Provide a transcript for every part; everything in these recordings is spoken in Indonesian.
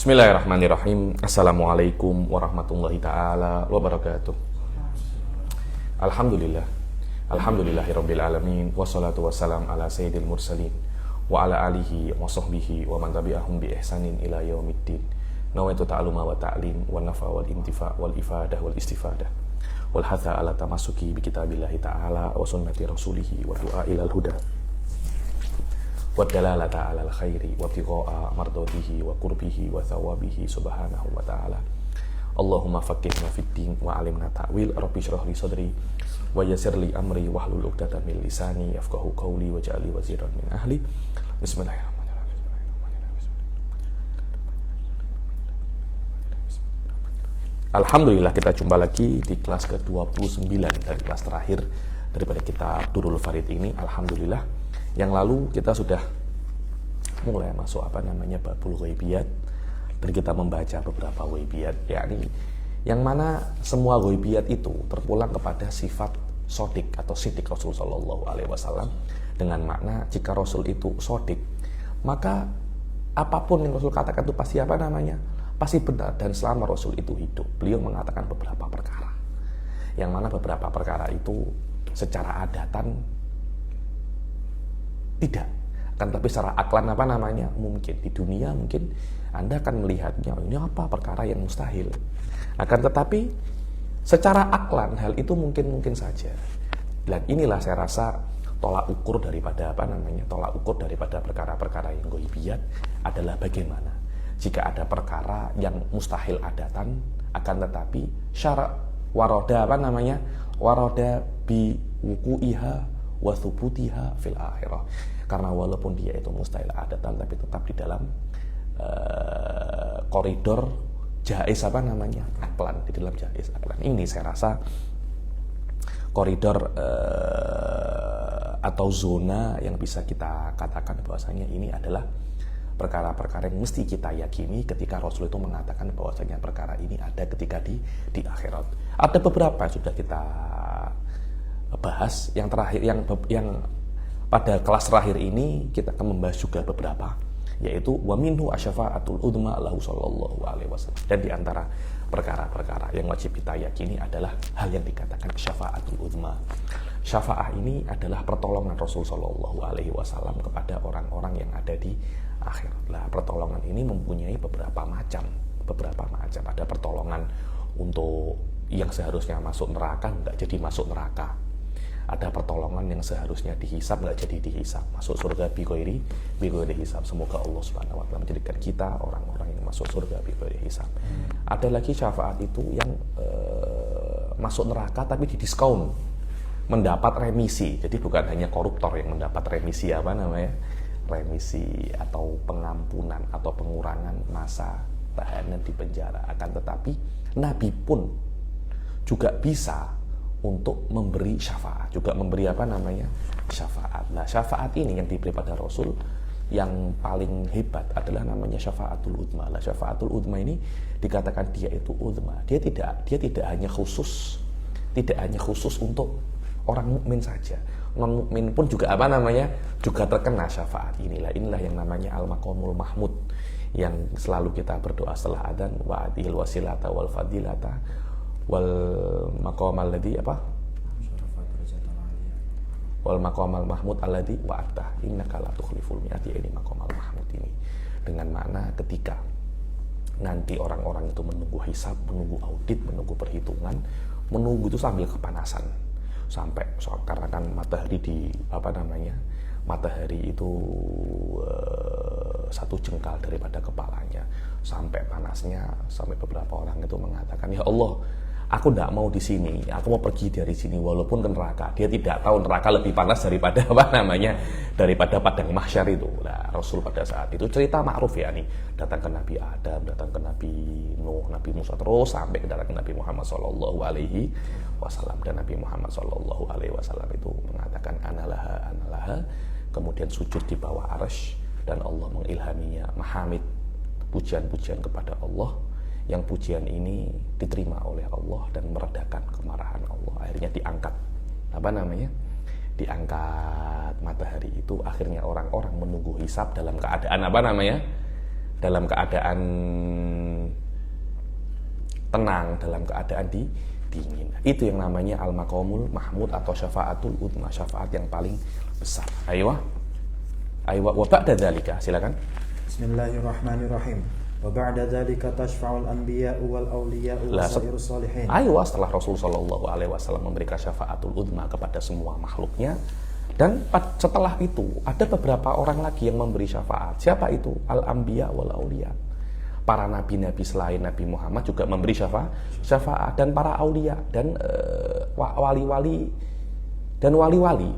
Bismillahirrahmanirrahim. Assalamualaikum warahmatullahi ta'ala wabarakatuh. Alhamdulillah. Alhamdulillahirabbil alamin wassalatu wassalam ala sayyidil mursalin wa ala alihi wa sahbihi wa man tabi'ahum bi ihsanin ila yaumiddin. Nawaitu ta'aluma wa ta'lim wa nafa wal intifa wal ifadah wal istifadah wal hatha ala tamasuki bi kitabillahi ta'ala wa sunnati rasulihi wa du'a ilal huda wa dalalata alal khairi wa tiqa'a mardatihi wa qurbihi wa thawabihi subhanahu wa ta'ala. Allahumma faqihna fid din wa alimna ta'wil. Rabbi shrah li sadri wa yassir li amri wahlul 'uqdatam min lisani yafqahu qawli waj'al li waziran min ahli. Bismillahirrahmanirrahim. Alhamdulillah, kita jumpa lagi di kelas ke-29 dari kelas terakhir daripada kitab Durrul Farid ini. Alhamdulillah, yang lalu kita sudah mulai masuk babul ghaibiyat, dan kita membaca beberapa ghaibiyat, yakni yang mana semua ghaibiyat itu terpulang kepada sifat sodik atau sidik Rasul Shallallahu Alaihi Wasallam, dengan makna jika Rasul itu sodik, maka apapun yang Rasul katakan itu pasti pasti benar. Dan selama Rasul itu hidup, beliau mengatakan beberapa perkara, yang mana beberapa perkara itu secara adatan tidak, kan tapi secara aklan mungkin di dunia mungkin Anda akan melihatnya ini apa perkara yang mustahil, akan tetapi secara aklan hal itu mungkin saja. Dan inilah saya rasa tolak ukur daripada perkara-perkara yang ghaibiyat adalah bagaimana jika ada perkara yang mustahil adatan, akan tetapi syarak waroda waroda bi wuku'iha wa thubutiha fil akhirah. Karena walaupun dia itu mustahil adatan, tapi tetap di dalam koridor jaiz aklan, di dalam jaiz aklan. Ini saya rasa koridor atau zona yang bisa kita katakan bahwasanya ini adalah perkara-perkara yang mesti kita yakini ketika Rasul itu mengatakan bahwasanya perkara ini ada ketika di akhirat. Ada beberapa yang sudah kita bahas, yang terakhir yang pada kelas terakhir ini kita akan membahas juga beberapa, yaitu wa minhu asyafa'atul udma lahu sallallahu alaihi wasallam. Dan di antara perkara-perkara yang wajib kita yakini adalah hal yang dikatakan syafa'atul udma. Syafa'ah ini adalah pertolongan Rasul sallallahu alaihi wasallam kepada orang-orang yang ada di akhirat. Nah, pertolongan ini mempunyai beberapa macam. Ada pertolongan untuk yang seharusnya masuk neraka enggak jadi masuk neraka. Ada pertolongan yang seharusnya dihisab nggak jadi dihisab, masuk surga bighairi hisab. Semoga Allah Subhanahu wa taala menjadikan kita orang-orang yang masuk surga bighairi hisab. Ada lagi syafaat itu yang masuk neraka tapi didiskon, mendapat remisi. Jadi bukan hanya koruptor yang mendapat remisi remisi atau pengampunan atau pengurangan masa tahanan di penjara. Akan tetapi Nabi pun juga bisa untuk memberi syafaat, juga memberi syafaat. Nah, syafaat ini yang diberi pada Rasul yang paling hebat adalah namanya syafaatul udma. Nah, syafaatul udma ini dikatakan dia itu udma. Dia tidak hanya khusus untuk orang mukmin saja. Non mukmin pun juga juga terkena syafaat inilah yang namanya al-maqamul mahmud, yang selalu kita berdoa setelah adzan, wa adil wasilata wal fadilata wal maqamal ladzi wal maqamal mahmud alladzi wa'ata innaka la tukhliful mi'ati. Ini maqamal mahmud ini dengan makna ketika nanti orang-orang itu menunggu hisab, menunggu audit, menunggu perhitungan, menunggu itu sambil kepanasan, karena kan matahari itu satu jengkal daripada kepalanya, sampai panasnya, sampai beberapa orang itu mengatakan, ya Allah, aku tidak mau di sini, aku mau pergi dari sini walaupun ke neraka. Dia tidak tahu neraka lebih panas daripada daripada padang mahsyar itu. Nah, Rasul pada saat itu cerita ma'ruf nih, datang ke Nabi Adam, datang ke Nabi Nuh, Nabi Musa, terus sampai ke datang ke Nabi Muhammad sallallahu alaihi wasallam. Dan Nabi Muhammad sallallahu alaihi wasallam itu mengatakan analaha, kemudian sujud di bawah arsy, dan Allah mengilhaminya mahamid, pujian-pujian kepada Allah, yang pujian ini diterima oleh Allah dan meredakan kemarahan Allah. Akhirnya diangkat diangkat matahari itu. Akhirnya orang-orang menunggu hisab dalam keadaan dalam keadaan tenang, dalam keadaan dingin. Itu yang namanya al-maqamul mahmud atau syafaatul udma, syafaat yang paling besar. Aywa wa ba'da dzalika, silakan. Bismillahirrahmanirrahim. Wa ba'da dzalika tashfa'ul anbiya'u wal awliya'u wa sairus shalihin. Aywa, setelah Rasul sallallahu alaihi wasallam memberikan syafaatul udma kepada semua makhluknya, dan setelah itu ada beberapa orang lagi yang memberi syafaat. Siapa itu? Al-anbiya wal awliya. Para nabi-nabi selain Nabi Muhammad juga memberi syafaat, dan para aulia dan wali-wali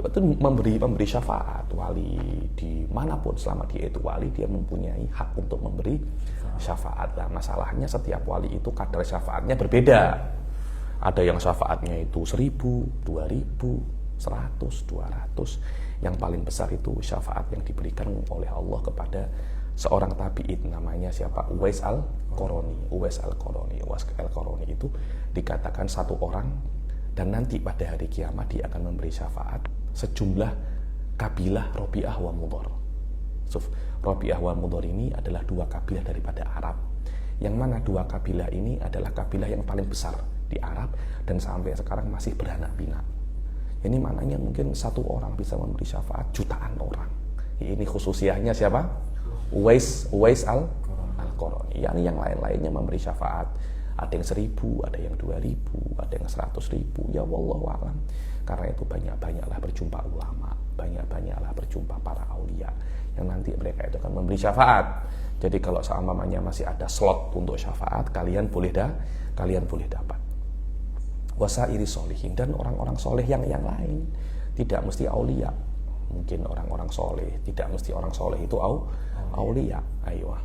itu memberi syafaat. Wali dimanapun selama dia itu wali, dia mempunyai hak untuk memberi syafaat. Nah, masalahnya setiap wali itu kadar syafaatnya berbeda. Ada yang syafaatnya itu 1000, 2000, 100, 200. Yang paling besar itu syafaat yang diberikan oleh Allah kepada seorang tabi'in, namanya siapa? Uwais al-Qarani. Uwais al-Qarani itu dikatakan satu orang, dan nanti pada hari kiamat dia akan memberi syafaat sejumlah kabilah Rabi'ah wa Mudhar. Rabi'ah wa Mudhar ini adalah dua kabilah daripada Arab, yang mana dua kabilah ini adalah kabilah yang paling besar di Arab dan sampai sekarang masih beranak pinak. Ini maknanya mungkin satu orang bisa memberi syafaat jutaan orang. Ini khususianya siapa? Uwais al-Qarani. Yang lain-lainnya memberi syafaat. Ada yang 1000, ada yang 2000, ada yang 100.000. Ya wallahu a'lam. Karena itu banyak-banyaklah berjumpa ulama, banyak-banyaklah berjumpa para aulia yang nanti mereka itu akan memberi syafaat. Jadi kalau seumpamanya masih ada slot untuk syafaat, kalian boleh dapat. Wasairi solihin, dan orang-orang soleh yang lain, tidak mesti aulia. Mungkin orang-orang soleh, tidak mesti orang soleh itu aulia. Aywa.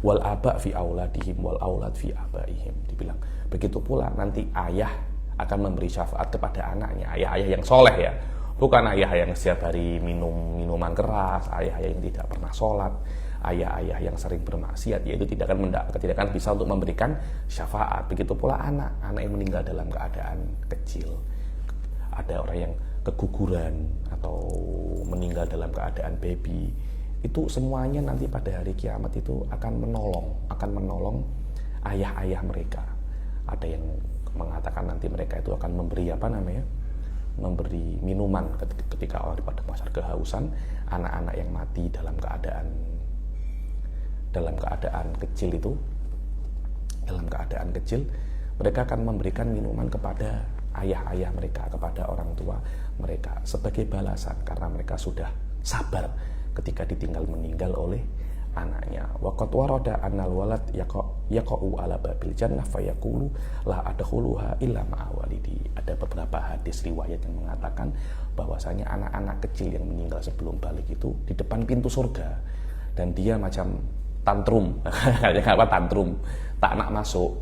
Wal aba fi auladihim wal aulad fi abaihim. Dibilang begitu pula nanti ayah akan memberi syafaat kepada anaknya, ayah-ayah yang soleh ya, bukan ayah yang setiap hari minuman keras, ayah yang tidak pernah sholat, ayah-ayah yang sering bermaksiat, yaitu tidak akan bisa untuk memberikan syafaat. Begitu pula anak yang meninggal dalam keadaan kecil, ada orang yang keguguran atau meninggal dalam keadaan baby, itu semuanya nanti pada hari kiamat itu akan menolong ayah-ayah mereka. Ada yang mengatakan nanti mereka itu akan memberi minuman ketika orang pada masa kehausan, anak-anak yang mati dalam keadaan kecil, mereka akan memberikan minuman kepada ayah-ayah mereka, kepada orang tua mereka sebagai balasan karena mereka sudah sabar ketika ditinggal meninggal oleh anaknya. Wa qad warada annal walad yaqa'u ala babil jannah fayaqulu la adkhuluha illa ma'a walidi. Ada beberapa hadis riwayat yang mengatakan bahwasanya anak-anak kecil yang meninggal sebelum balik itu di depan pintu surga, dan dia macam tantrum, tak nak masuk,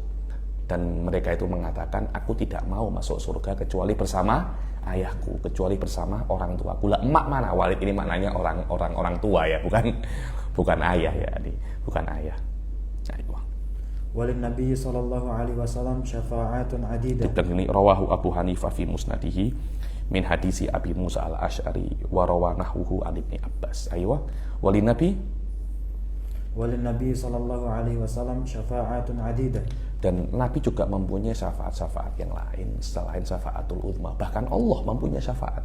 dan mereka itu mengatakan, aku tidak mau masuk surga kecuali bersama ayahku, kecuali bersama orang tuaku. Lah emak mana? Walid ini maknanya orang tua ya, bukan ayah ya, bukan ayah. Walin Nabi sallallahu alaihi wasallam syafa'atun adidah. Dan ini rawahu Abu Hanifah fi musnadihi min hadisi Abi Musa al-Asy'ari wa rawanahhu an Ibnu Abbas. Aywa, walin Nabi sallallahu alaihi wasallam syafa'atun adidah. Dan Nabi juga mempunyai syafaat-syafaat yang lain selain syafaatul uzma. Bahkan Allah mempunyai syafaat.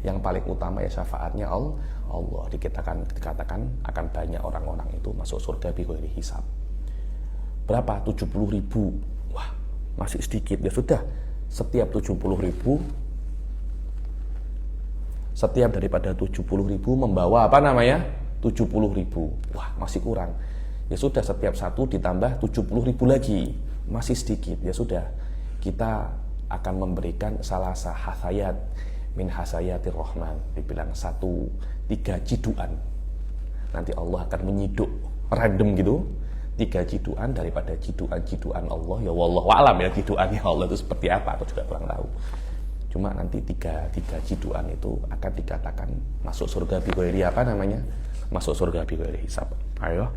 Yang paling utama ya syafaatnya Allah. Dikatakan akan banyak orang-orang itu masuk surga bighairi hisab. Berapa? 70.000. Wah, masih sedikit. Ya sudah, setiap 70.000, setiap daripada 70.000 membawa 70.000. Wah, masih kurang. Ya sudah, setiap satu ditambah 70.000 lagi, masih sedikit. Ya sudah, kita akan memberikan salah hasayat min hasayatir rahman, dibilang 3 ciduan. Nanti Allah akan menyiduk random gitu 3 ciduan daripada ciduan Allah. Ya wallahu a'lam ya, ciduannya Allah itu seperti apa, aku juga kurang tahu. Cuma nanti 3 ciduan itu akan dikatakan masuk surga bighairi masuk surga bighairi hisab. Ayo.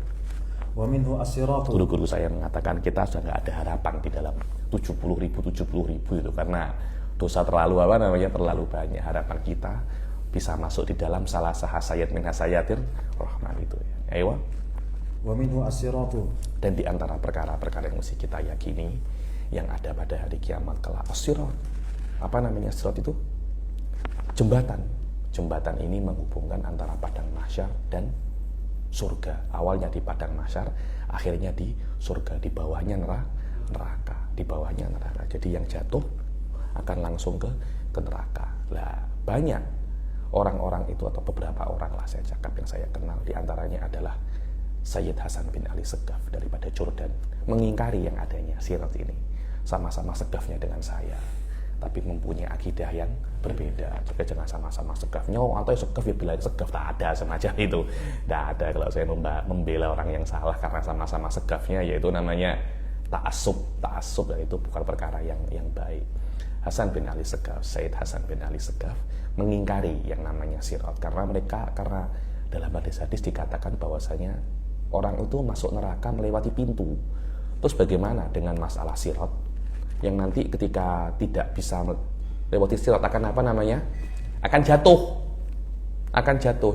Wa minhu as-siratu. Guru-guru saya mengatakan kita sudah nggak ada harapan di dalam 70.000 itu, karena dosa terlalu banyak. Harapan kita bisa masuk di dalam salah sahasayat min hasayatir rahman itu ya. Ayo. wa minhu as-siratu. Dan di antara perkara-perkara yang mesti kita yakini yang ada pada hari kiamat kelak, as-sirat. Apa namanya sirat itu? Jembatan. Jembatan ini menghubungkan antara padang mahsyar dan surga. Awalnya di padang mahsyar, akhirnya di surga. Di bawahnya neraka. Di bawahnya neraka. Jadi yang jatuh akan langsung ke neraka. Lah, banyak orang-orang itu atau beberapa orang lah saya cakap yang saya kenal, di antaranya adalah Sayyid Hasan bin Ali Segaf daripada Jordan, mengingkari yang adanya sirat ini. Sama-sama segafnya dengan saya, tapi mempunyai akidah yang berbeda. Juga jangan sama-sama segafnya, atau segaf ya bilang segaf, tak ada semacam itu. Tak ada kalau saya membela orang yang salah karena sama-sama segafnya, yaitu namanya ta'assub. Ta'assub, dan itu bukan perkara yang baik. Hasan bin Ali Segaf, Sayyid Hasan bin Ali Segaf mengingkari yang namanya sirat karena dalam hadis-hadis dikatakan bahwasanya orang itu masuk neraka melewati pintu. Terus bagaimana dengan masalah sirat yang nanti ketika tidak bisa melewati sirat akan apa namanya? Akan jatuh.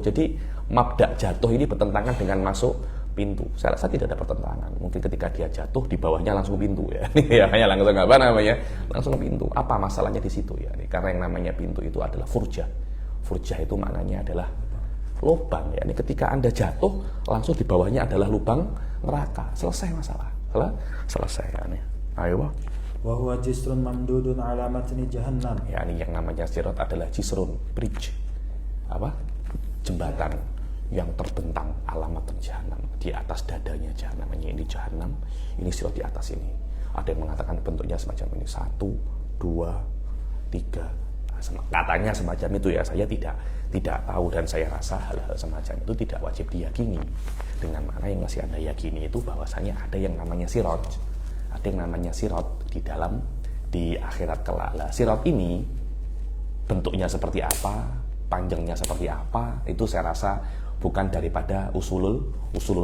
Jadi mabda jatuh ini bertentangan dengan masuk pintu. Saya rasa tidak ada pertentangan. Mungkin ketika dia jatuh di bawahnya langsung pintu ya. Ya hanya langsung apa namanya? Langsung pintu. Apa masalahnya di situ ya? Karena yang namanya pintu itu adalah furjah. Furjah itu maknanya adalah lubang ya. Ini ketika Anda jatuh langsung di bawahnya adalah lubang neraka. Selesai masalah. Selesai ya nih. Ayo. Wa huwa jisrun mamdudun ala matni jahannam. Ya, ini yang namanya sirat adalah jisrun, bridge. Apa? Jembatan yang terbentang alamat jahanam di atas dadanya jahanam. Ini jahanam, ini sirat di atas ini. Ada yang mengatakan bentuknya semacam ini, 1, 2, 3. Katanya semacam itu ya. Saya tidak tahu, dan saya rasa hal-hal semacam itu tidak wajib diyakini. Dengan mana yang masih Anda yakini itu bahwasanya ada yang namanya sirat. Ada yang namanya sirat di akhirat kelak. Lah, sirat ini bentuknya seperti apa, panjangnya seperti apa, itu saya rasa bukan daripada usulul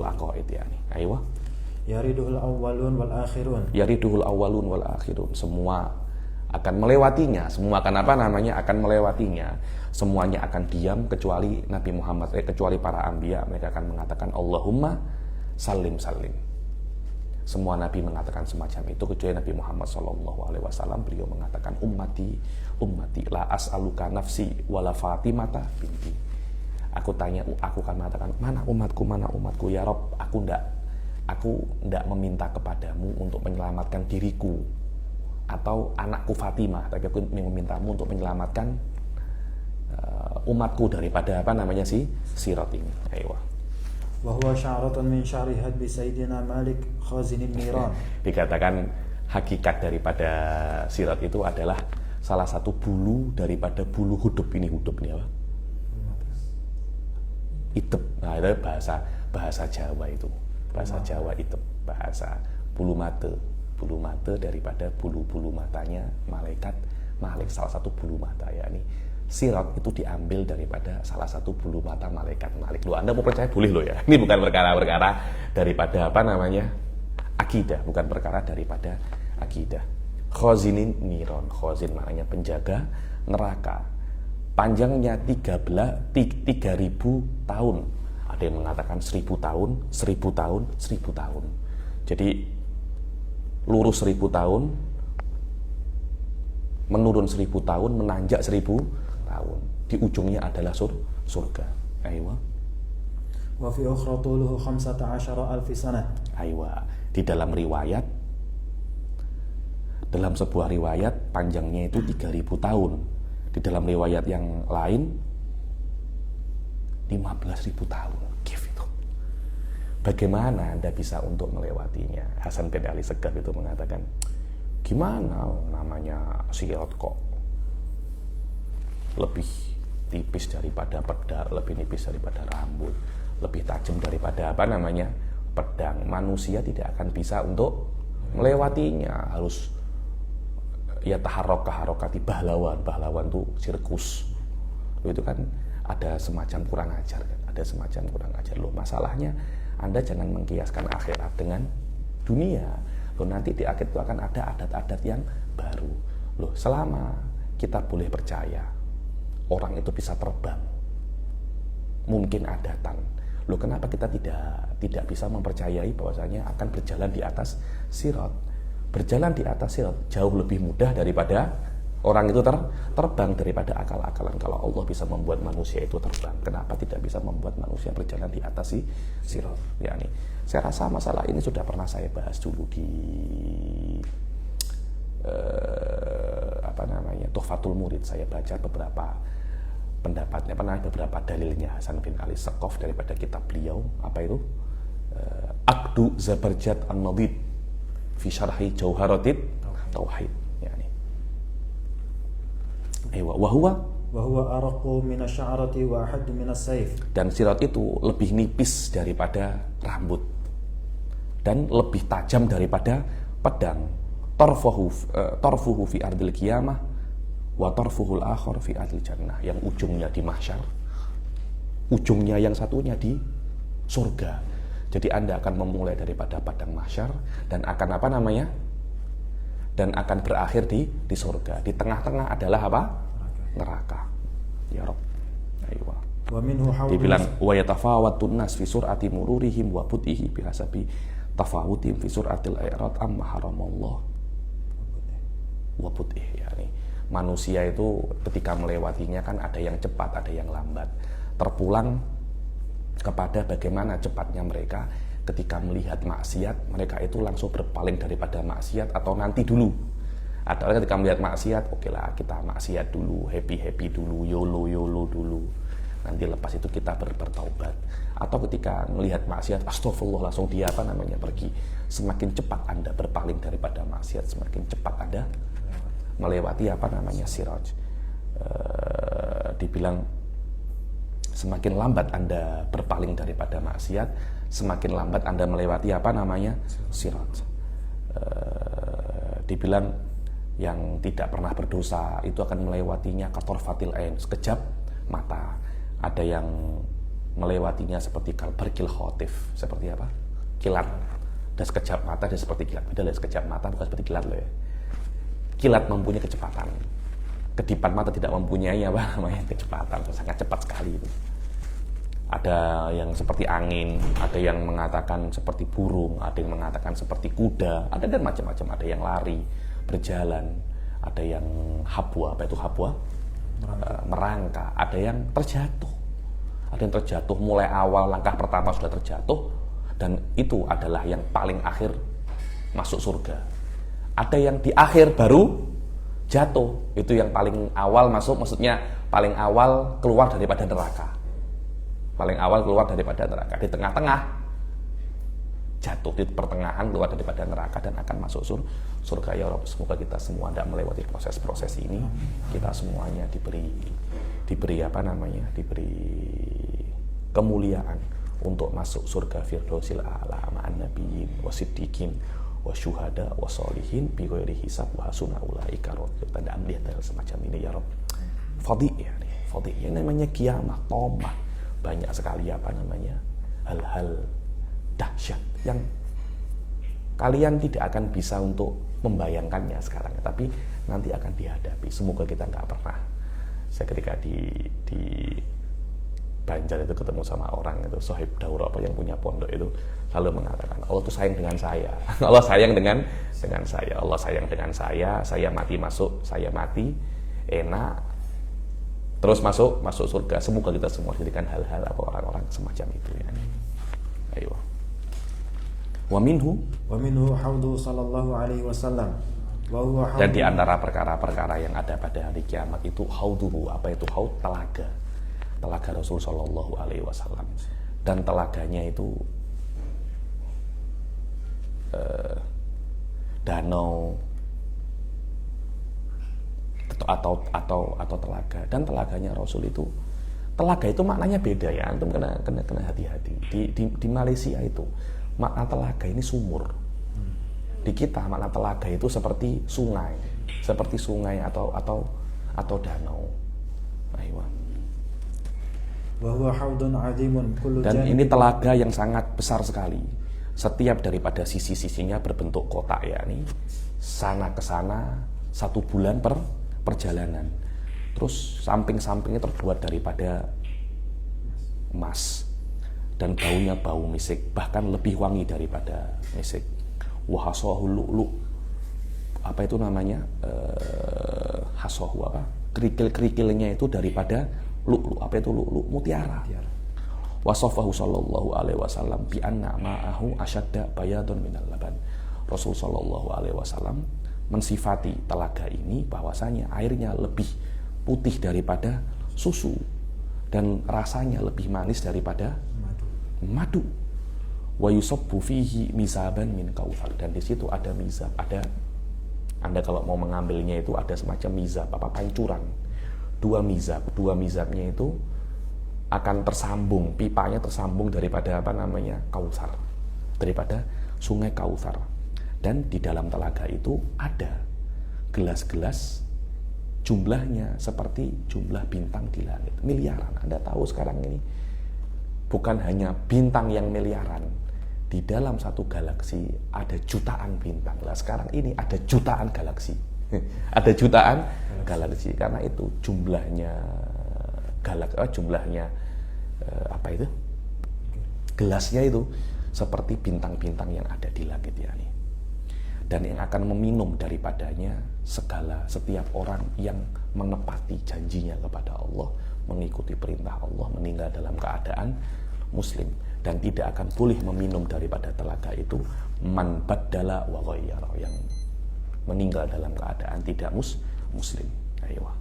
aqaid ya nih. Ayo. Yariduhul awwalun wal akhirun. Yariduhul awwalun wal akhirun. Semua akan melewatinya, semua akan apa namanya? Akan melewatinya. Semuanya akan diam kecuali Nabi Muhammad, kecuali para anbiya. Mereka akan mengatakan Allahumma salim. Semua nabi mengatakan semacam itu kecuali Nabi Muhammad SAW. Beliau mengatakan ummati la as'aluka nafsi wala Fatimata binti. Aku akan mengatakan mana umatku ya Rob, aku ndak meminta kepadamu untuk menyelamatkan diriku atau anakku Fatimah, tapi aku memintamu untuk menyelamatkan umatku daripada apa namanya sirat ini. Ayo. Wa huwa sya'ratun min sya'ri hadbi Sayyidina Malik khazinil niran. Dikatakan hakikat daripada sirat itu adalah salah satu bulu daripada bulu hudup ini apa? Itep. Nah, itu bahasa Jawa itu. Bahasa Jawa itep, bahasa bulu mata daripada bulu-bulu matanya Malik, salah satu bulu mata ya ini. Sirat itu diambil daripada salah satu bulu mata malaikat Malik. Loh, Anda mau percaya boleh loh ya. Ini bukan perkara-perkara daripada apa namanya? Akidah, bukan perkara daripada akidah. Khazinin niron. Khazin maknanya penjaga neraka. Panjangnya 3.000 tahun. Ada yang mengatakan 1.000 tahun, 1.000 tahun, 1.000 tahun. Jadi lurus 1.000 tahun, menurun 1.000 tahun, menanjak 1.000 tahun. Di ujungnya adalah surga. Aywa. Wa fi ukhra tuluhu 15,000 sanah. Aywa. Di dalam sebuah riwayat panjangnya itu 3.000 tahun. Di dalam riwayat yang lain 15.000 tahun. Gitu. Bagaimana Anda bisa untuk melewatinya? Hasan bin Ali Segaf itu mengatakan, gimana namanya sirat kok lebih tipis daripada pedang, lebih nipis daripada rambut, lebih tajam daripada apa namanya pedang. Manusia tidak akan bisa untuk melewatinya. Harus ya taharokati bahlawan tuh sirkus. Itu kan ada semacam kurang ajar kan? Ada semacam kurang ajar loh. Masalahnya Anda jangan mengkiaskan akhirat dengan dunia. Loh, nanti di akhir itu akan ada adat-adat yang baru. Loh, selama kita boleh percaya orang itu bisa terbang, mungkin adatan, Loh, kenapa kita tidak bisa mempercayai bahwasanya akan berjalan di atas sirat? Berjalan di atas sirat jauh lebih mudah daripada orang itu terbang, daripada akal-akalan. Kalau Allah bisa membuat manusia itu terbang, kenapa tidak bisa membuat manusia berjalan di atas sirat? Ya, nih, saya rasa masalah ini sudah pernah saya bahas dulu di Tuhfatul Murid. Saya baca beberapa pendapatnya, beberapa dalilnya Hasan bin Ali Saqaf daripada kitab beliau, apa itu? Aqdu Zabarjad An-Nadid fi syarhi Jauharatit Tauhid. Yani. Wa huwa araqu min asy-sya'rati wa ahaddu min as-sayf. Dan sirat itu lebih nipis daripada rambut dan lebih tajam daripada pedang. Tarfuhu fi ardil qiyamah wa tarfuhul akhar fi ardil jannah. Yang ujungnya di mahsyar, ujungnya yang satunya di surga. Jadi Anda akan memulai daripada padang mahsyar dan akan dan akan berakhir di surga. Di tengah-tengah adalah apa? Neraka. Ya Rabb. Ayo. Dibilang wa yatafawatun nas fi sur'ati mururihim wa butihi bihasabi tafawutim fi sur'atil i'rad amma haramallah wa butih. Yani manusia itu ketika melewatinya kan ada yang cepat, ada yang lambat. Terpulang kepada bagaimana cepatnya mereka ketika melihat maksiat, mereka itu langsung berpaling daripada maksiat atau nanti dulu. Atau ketika melihat maksiat, oke lah kita maksiat dulu, happy dulu, YOLO dulu. Nanti lepas itu kita bertaubat. Atau ketika melihat maksiat, astagfirullah, langsung dia pergi. Semakin cepat Anda berpaling daripada maksiat, semakin cepat Anda melewati sirat. Dibilang semakin lambat Anda berpaling daripada maksiat, semakin lambat Anda melewati sirat. Dibilang yang tidak pernah berdosa itu akan melewatinya katorfatil ain, sekejap mata. Ada yang melewatinya seperti kalbarkil khotif, seperti apa? Kilat. Dan sekejap mata, dan seperti kilat. Beda lah, sekejap mata bukan seperti kilat loh ya. Kilat mempunyai kecepatan. Kedipan mata tidak mempunyai kecepatan, sangat cepat sekali itu. Ada yang seperti angin, ada yang mengatakan seperti burung, ada yang mengatakan seperti kuda, ada dan macam-macam. Ada yang lari, berjalan, ada yang habwa, apa itu habwa? Merangkak, ada yang terjatuh. Ada yang terjatuh mulai awal langkah pertama sudah terjatuh, dan itu adalah yang paling akhir masuk surga. Ada yang di akhir baru jatuh, itu yang paling awal masuk, maksudnya paling awal keluar daripada neraka. Paling awal keluar daripada neraka, di tengah-tengah jatuh, di pertengahan keluar daripada neraka dan akan masuk surga. Ya Rabb, semoga kita semua tidak melewati proses-proses ini. Kita semuanya diberi kemuliaan untuk masuk surga Firdausil A'la ma'an nabiyyin wasiddiqin wasyuhada wasolihin bi ghairi hisab wa hasuna ulaika rafiqa. Tanda melihat semacam ini ya Rabb. Fadhi yang namanya kiamat, tomah, banyak sekali hal-hal dahsyat yang kalian tidak akan bisa untuk membayangkannya sekarang, tapi nanti akan dihadapi. Semoga kita nggak pernah. Saya ketika di Banjar itu ketemu sama orang itu, Sohib Dauro apa yang punya pondok itu selalu mengatakan Allah tuh sayang dengan saya. Allah sayang dengan saya. Allah sayang dengan saya mati masuk, saya mati enak terus masuk surga. Semoga kita semua dijadikan hal-hal atau orang-orang semacam itu ya. Ayo. Wa minhu haudu sallallahu alaihi wasallam. Dan di antara perkara-perkara yang ada pada hari kiamat itu hauduhu, apa itu haud? Telaga Rasul sallallahu alaihi wasallam. Dan telaganya itu danau atau telaga. Dan telaganya Rasul itu, telaga itu maknanya beda ya, antum kena hati-hati. Di Malaysia itu makna telaga ini sumur. Di kita makna telaga itu seperti sungai atau danau. Ayo. Dan ini telaga yang sangat besar sekali. Setiap daripada sisi-sisinya berbentuk kotak ya, ini sana ke sana 1 bulan perjalanan. Terus samping-sampingnya terbuat daripada emas. dan baunya bau misik, bahkan lebih wangi daripada misik. Wa hasahu lu'lu', apa itu namanya, hasahu apa, kerikil-kerikilnya itu daripada lu'lu', apa itu lu'lu', mutiara. Wasafahu sallallahu alaihi wasallam bi anna ma'ahu asyadda bayadun minal laban. Rasul sallallahu alaihi wasallam mensifati telaga ini bahwasanya airnya lebih putih daripada susu dan rasanya lebih manis daripada madu. Wa yusabbu fihi mizaban min kautsar, dan di situ ada mizab, ada, Anda kalau mau mengambilnya itu ada semacam mizab, apa, pancuran. Dua mizabnya itu akan tersambung, pipanya tersambung daripada apa namanya, Kautsar, daripada sungai Kautsar. Dan di dalam telaga itu ada gelas-gelas jumlahnya seperti jumlah bintang di langit, miliaran. Anda tahu sekarang ini bukan hanya bintang yang miliaran, di dalam satu galaksi ada jutaan bintang. Lah sekarang ini ada jutaan galaksi. Ada jutaan galaksi karena itu jumlahnya apa itu? Gelasnya itu seperti bintang-bintang yang ada di langit ya nih. Dan yang akan meminum daripadanya setiap orang yang menepati janjinya kepada Allah, mengikuti perintah Allah, meninggal dalam keadaan muslim. Dan tidak akan boleh meminum daripada telaga itu man baddala wa ghayyara, yang meninggal dalam keadaan tidak muslim. Ayo.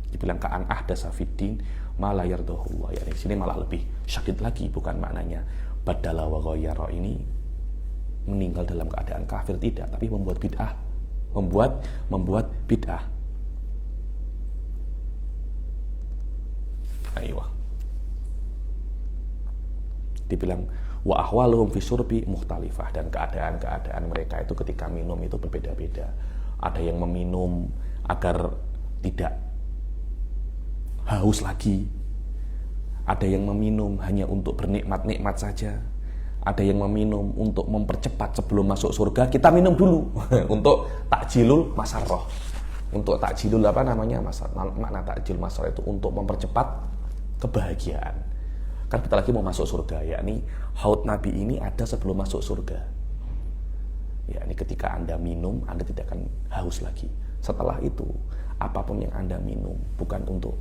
Dibilang ka'an ahdasa fiddin ma la yardahullah. Ya, di sini malah lebih syadid lagi, bukan maknanya baddala wa ghayyara ini meninggal dalam keadaan kafir, tidak, tapi membuat bid'ah, membuat bid'ah. Ayo. Dibilang wa ahwaluhum fi syurbi mukhtalifah, dan keadaan mereka itu ketika minum itu berbeda-beda. Ada yang meminum agar tidak haus lagi, ada yang meminum hanya untuk bernikmat-nikmat saja, ada yang meminum untuk mempercepat sebelum masuk surga. Kita minum dulu untuk takjilul masarroh, untuk takjilul apa namanya, makna takjil masarroh itu untuk mempercepat kebahagiaan. Kan kita lagi mau masuk surga, yakni haud Nabi ini ada sebelum masuk surga. Yakni ketika Anda minum, Anda tidak akan haus lagi. Setelah itu, apapun yang Anda minum bukan untuk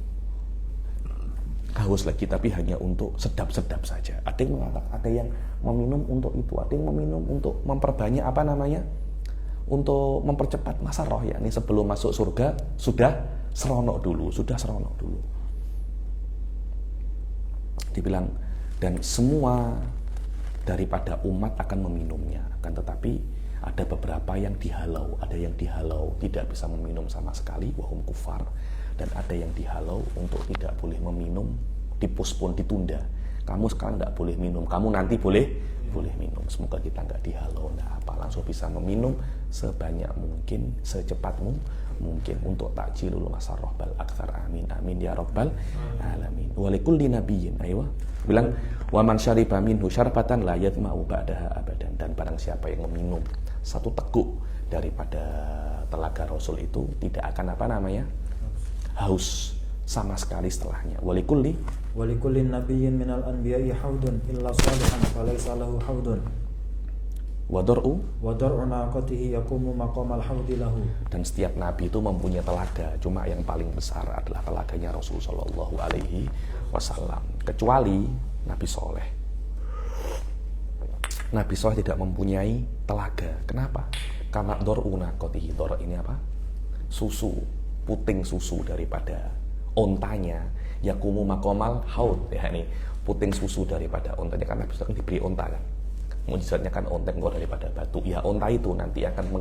haus lagi, tapi hanya untuk sedap-sedap saja. Ada yang mengatakan, ada yang meminum untuk itu, ada yang meminum untuk memperbanyak apa namanya, untuk mempercepat masa roh, yakni sebelum masuk surga sudah seronok dulu. Dibilang, dan semua daripada umat akan meminumnya, akan tetapi ada beberapa yang dihalau, ada yang dihalau tidak bisa meminum sama sekali, wahum kufar, dan ada yang dihalau untuk tidak boleh meminum, dipospon, ditunda. Kamu sekarang nggak boleh minum, kamu nanti boleh minum. Semoga kita nggak dihalau, langsung bisa meminum sebanyak mungkin, secepat mungkin untuk takjilul masarroh bal aktsar. Amin amin ya rabbal alamin. Wa likulli nabiyyin, ayo bilang wa man syariba minhu syarbatan la yatma'u ba'daha abadan, dan barang siapa yang meminum satu teguk daripada telaga Rasul itu tidak akan apa namanya, haus sama sekali setelahnya. Walikulli nabiyyin minal anbiya'i haudun illa salihan falaysa lahu haudun. Wadar'u naqatihi yaqumu maqamal haudi lahu. Dan setiap nabi itu mempunyai telaga, cuma yang paling besar adalah telaganya Rasul sallallahu alaihi wasallam, kecuali Nabi Soleh. Nabi Soleh tidak mempunyai telaga. Kenapa? Karena dar'u naqatihi, dor ini apa? Susu, puting susu daripada ontanya, yakumu makomal haud, ya ini puting susu daripada ontanya, karena Nabi Soleh kan diberi onta kan, mujizatnya kan onta keluar daripada batu, ya onta itu nanti akan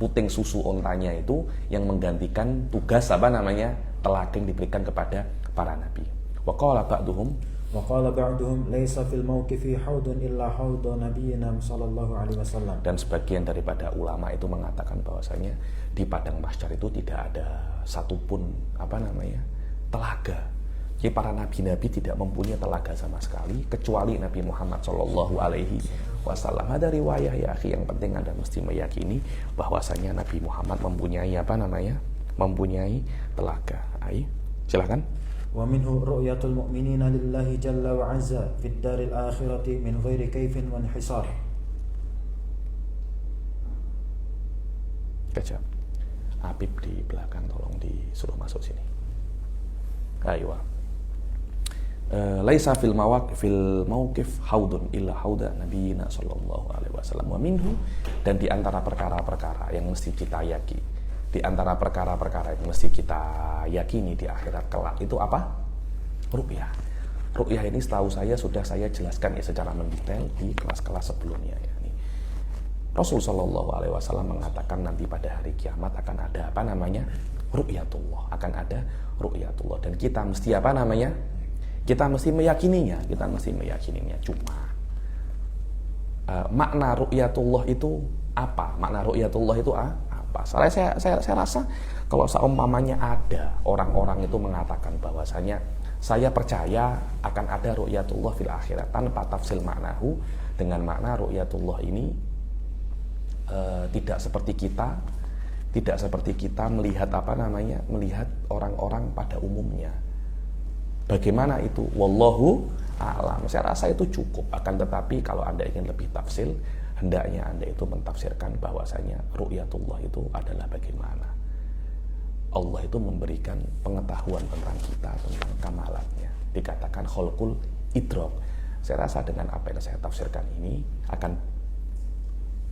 puting susu ontanya itu yang menggantikan tugas apa namanya, telaga yang diberikan kepada para nabi. Wa qala ba'duhum laisa fil mauqifi haudun illa haudu nabiyina sallallahu alaihi wasallam. Dan sebagian daripada ulama itu mengatakan bahwasanya di padang mahsyar itu tidak ada satupun apa namanya, telaga. Jadi para nabi-nabi tidak mempunyai telaga sama sekali kecuali Nabi Muhammad sallallahu alaihi wasallam. Ada riwayah ya akhi, yang penting Anda mesti meyakini bahwasanya Nabi Muhammad mempunyai apa namanya, mempunyai telaga. Ayo, silakan. ومنه رؤية المؤمنين لله جل وعز في الدار الآخرة من غير كيف وانحصار. Kejap, Habib di belakang tolong disuruh masuk sini. Ayo. Laisa fil mauqif haudun illa hauda nabiyina sallallahu alaihi wasallam wa minhu, dan di antara perkara-perkara yang mesti kita yakini, di antara perkara-perkara yang mesti kita yakini di akhirat kelak itu apa? Ru'yah. Ru'yah ini setahu saya sudah saya jelaskan ya secara mendetail di kelas-kelas sebelumnya ya. Rasul sallallahu alaihi wasallam mengatakan nanti pada hari kiamat akan ada apa namanya? Ru'yatullah, akan ada ru'yatullah, dan kita mesti apa namanya? Kita mesti meyakininya, Cuma makna ru'yatullah itu apa? Makna ru'yatullah itu apa? Saya rasa kalau seumpamanya ada orang-orang itu mengatakan bahwasanya saya percaya akan ada ru'yatullah fil akhirat tanpa tafsil maknahu, dengan makna ru'yatullah ini tidak seperti kita melihat melihat orang-orang pada umumnya. Bagaimana itu? Wallahu a'lam. Saya rasa itu cukup. Akan tetapi kalau Anda ingin lebih tafsil, hendaknya Anda itu mentafsirkan bahwasanya ru'yatullah itu adalah bagaimana Allah itu memberikan pengetahuan tentang kita, tentang kamalatnya. Dikatakan kholqul idrok. Saya rasa dengan apa yang saya tafsirkan ini akan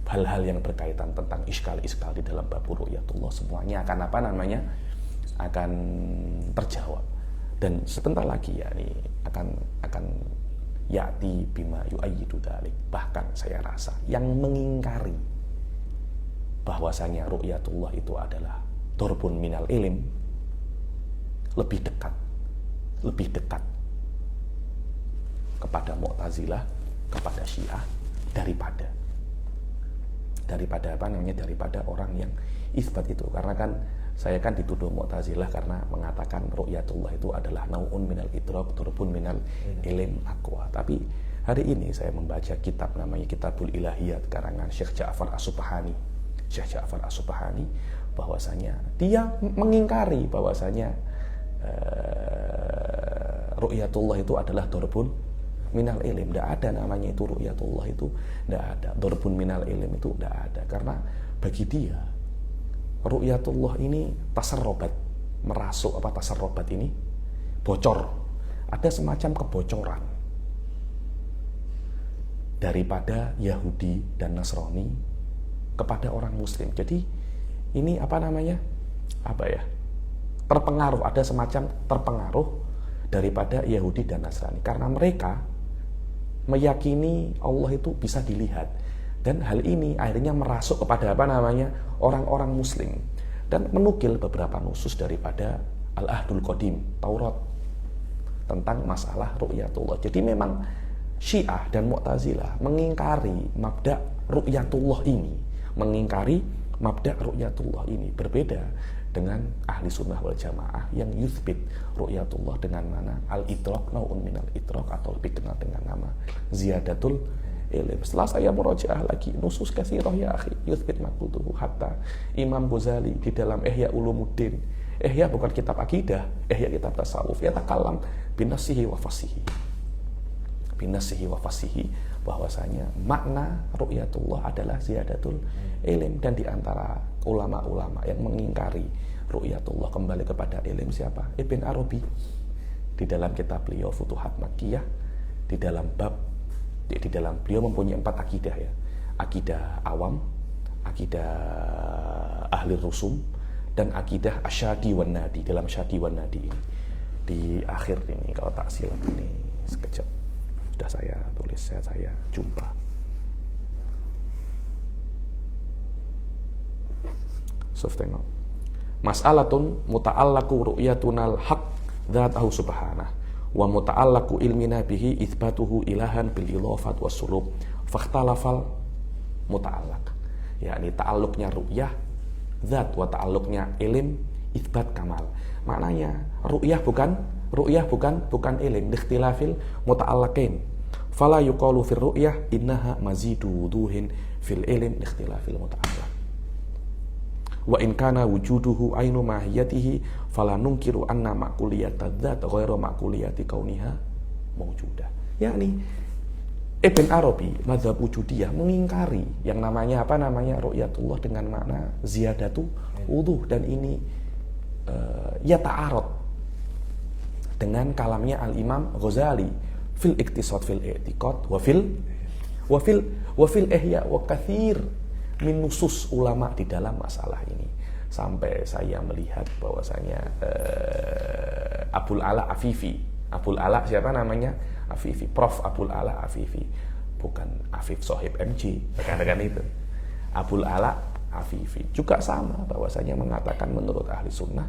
hal-hal yang berkaitan tentang iskal-iskal di dalam bab ru'yatullah semuanya akan akan terjawab. Dan sebentar lagi ya ini akan ya'ti bima yu'ayyidu dzalik. Bahkan saya rasa yang mengingkari bahwasanya ru'yatullah itu adalah durbun minal ilm lebih dekat kepada Mu'tazilah, kepada Syiah daripada orang yang isbat itu. Karena kan saya dituduh Mu'tazilah karena mengatakan ru'yatullah itu adalah nau'un minal idrak, turbun minal ilm aqwa. Tapi hari ini saya membaca kitab namanya Kitabul Ilahiyat karangan Syekh Ja'far As-Subhani, bahwasanya dia mengingkari bahwasanya ru'yatullah itu adalah turbun minal ilm. Tidak ada namanya itu ru'yatullah itu, tidak ada. Durbun minal ilm itu tidak ada. Karena bagi dia ru'yatullah ini tasarrobat, merasuk tasarrobat ini bocor. Ada semacam kebocoran daripada Yahudi dan Nasrani kepada orang Muslim. Jadi ini terpengaruh, ada semacam terpengaruh daripada Yahudi dan Nasrani karena mereka meyakini Allah itu bisa dilihat, dan hal ini akhirnya merasuk kepada orang-orang Muslim dan menukil beberapa nusus daripada Al-Ahdul Qadim, Taurat, tentang masalah ru'yatullah. Jadi memang Syiah dan Mu'tazilah mengingkari mabda' ru'yatullah ini, berbeda dengan ahli sunnah wal jamaah yang yuthbit ru'yatullah dengan mana al-idrak, nau'un minal idrak, atau lebih kenal dengan nama ziyadatul ilm. Setelah saya murojaah lagi nusus katsirah ya akhi, yuthbit maqultuhu, hatta Imam Ghazali di dalam Ihya Ulumuddin, Ihya bukan kitab akidah, Ihya kitab tasawuf, ya takalam binasihi wa fasihi, bahwasanya makna ru'yatullah adalah ziyadatul ilm. Dan di antara ulama-ulama yang mengingkari ru'yatullah kembali kepada ilm siapa? Ibn Arabi di dalam kitab beliau Futuhat Makkiyah, di dalam beliau mempunyai 4 akidah ya. Akidah awam, akidah ahli rusum, dan akidah asyadi wan nadi. Dalam syadi wan nadi ini di akhir ini, kalau tak silap ini sekejap sudah saya tulis, saya jumpa. Tengok. Mas'alatun muta'allaku ru'yatunal haq dzatahu subhanah wa muta'allaku ilmina bihi itsbatuhu ilahan bil ilafat was sulub fakhtalafal muta'allaq. Yakni ta'alluqnya ru'yah zat wa ta'alluqnya ilm itsbat kamal. Maknanya ru'yah bukan ilm, ikhtilafil muta'allaqin. Fala yuqalu fir ru'yah innaha mazidu wuduhin fil ilm ikhtilafil muta'allaq. wa in kana wujuduhu ainu mahiyatihi fala nunkiru anna ma'kuliyata dzat ghairu ma'kuliyati kauniha mawjudah. Yakni Ibn Arabi mazhab wujudiyah mengingkari yang namanya ru'yatullah dengan makna ziyadatu wuduh, dan ini ya ta'arud dengan kalamnya Al-Imam Ghazali fil iktisad fil i'tiqad wa fil ihya wa kathir min nusus ulama di dalam masalah ini. Sampai saya melihat bahwasanya Abul Ala Afifi, Abul Ala siapa namanya? Afifi, Prof. Abul Ala Afifi, bukan Afif Sohib MG, rekan-rekan itu. Abul Ala Afifi juga sama, bahwasanya mengatakan menurut ahli sunnah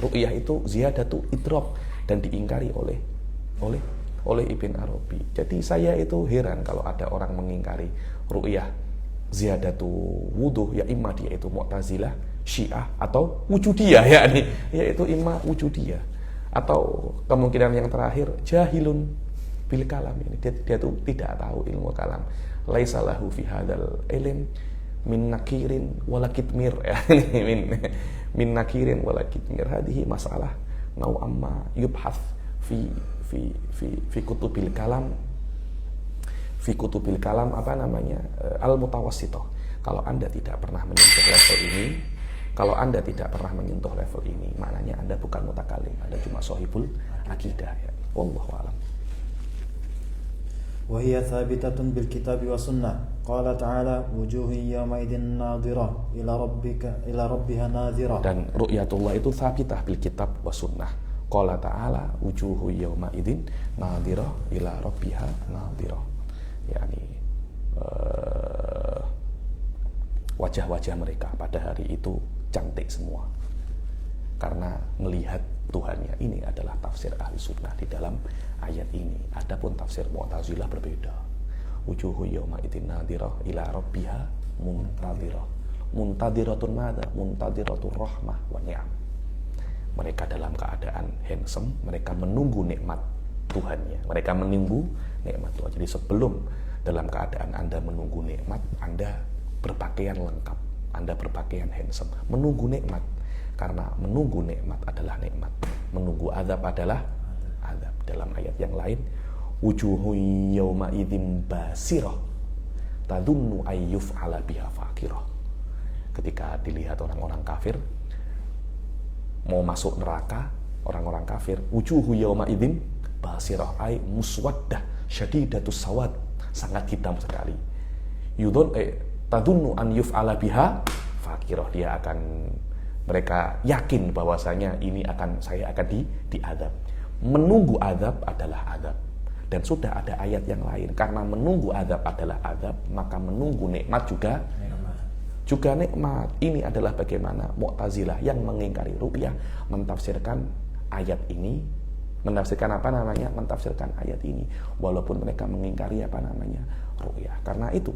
ru'yah itu ziyadatu idrok dan diingkari oleh Ibn Arabi. Jadi saya itu heran kalau ada orang mengingkari ru'yah ziyadatu wuduh, ya imma dia itu Mu'tazilah, Syiah atau Wujudiyah, yaitu imma Wujudiyah, atau kemungkinan yang terakhir jahilun bil kalam, ini dia itu tidak tahu ilmu kalam. Laisa lahu fi hadzal ilm min nakirin wala kitmir, min nakirin wala kitmir. Hadhihi masalah nau amma yubhath fi kutubil kalam, fi kutubil kalam al mutawassithah. Kalau Anda tidak pernah menyentuh level ini, kalau Anda tidak pernah menyentuh level ini, maknanya Anda bukan mutakalim, Anda cuma sohibul akidah, ya. Wallahu a'lam. Wa hiya thabitatun bil kitab wa sunnah. Qala ta'ala wujuhun yawmaidin nadhirah ila rabbiha nadhirah. Dan ru'yatullah itu thabitah bil kitab wa sunnah. Qala ta'ala wujuhun yawmaidin nadhirah ila rabbiha nadhirah. Yani wajah-wajah mereka pada hari itu cantik semua karena melihat Tuhannya. Ini adalah tafsir ahli sunnah di dalam ayat ini. Adapun tafsir Mu'tazilah berbeda. Wujuhu yawma idzin nadhirah ila rabbiha muntadhirah. Muntadhiratun madza? Muntadhiratur rahmah wa ni'am. Mereka dalam keadaan handsome, mereka menunggu nikmat Tuhannya. Mereka menunggu nikmat Tuhan. Jadi sebelum dalam keadaan Anda menunggu nikmat, Anda berpakaian lengkap, Anda berpakaian handsome, menunggu nikmat. Karena menunggu nikmat adalah nikmat, menunggu azab adalah azab. Dalam ayat yang lain, wujuhu yawma idzin basirah tadunnu ayyuf ala biha faqirah. Ketika dilihat orang-orang kafir mau masuk neraka, orang-orang kafir, wujuhu yawma idzin basirah ay muswaddah syadidatus sawad, sangat hitam sekali. Tadunnu an yuf'ala biha faqirah, dia akan, mereka yakin bahwasanya saya akan diazab. Menunggu azab adalah azab. Dan sudah ada ayat yang lain, karena menunggu azab adalah azab, maka menunggu nikmat juga nikmat. Ini adalah bagaimana Mu'tazilah yang mengingkari ru'yah mentafsirkan ayat ini, mentafsirkan ayat ini walaupun mereka mengingkari ru'yah. Karena itu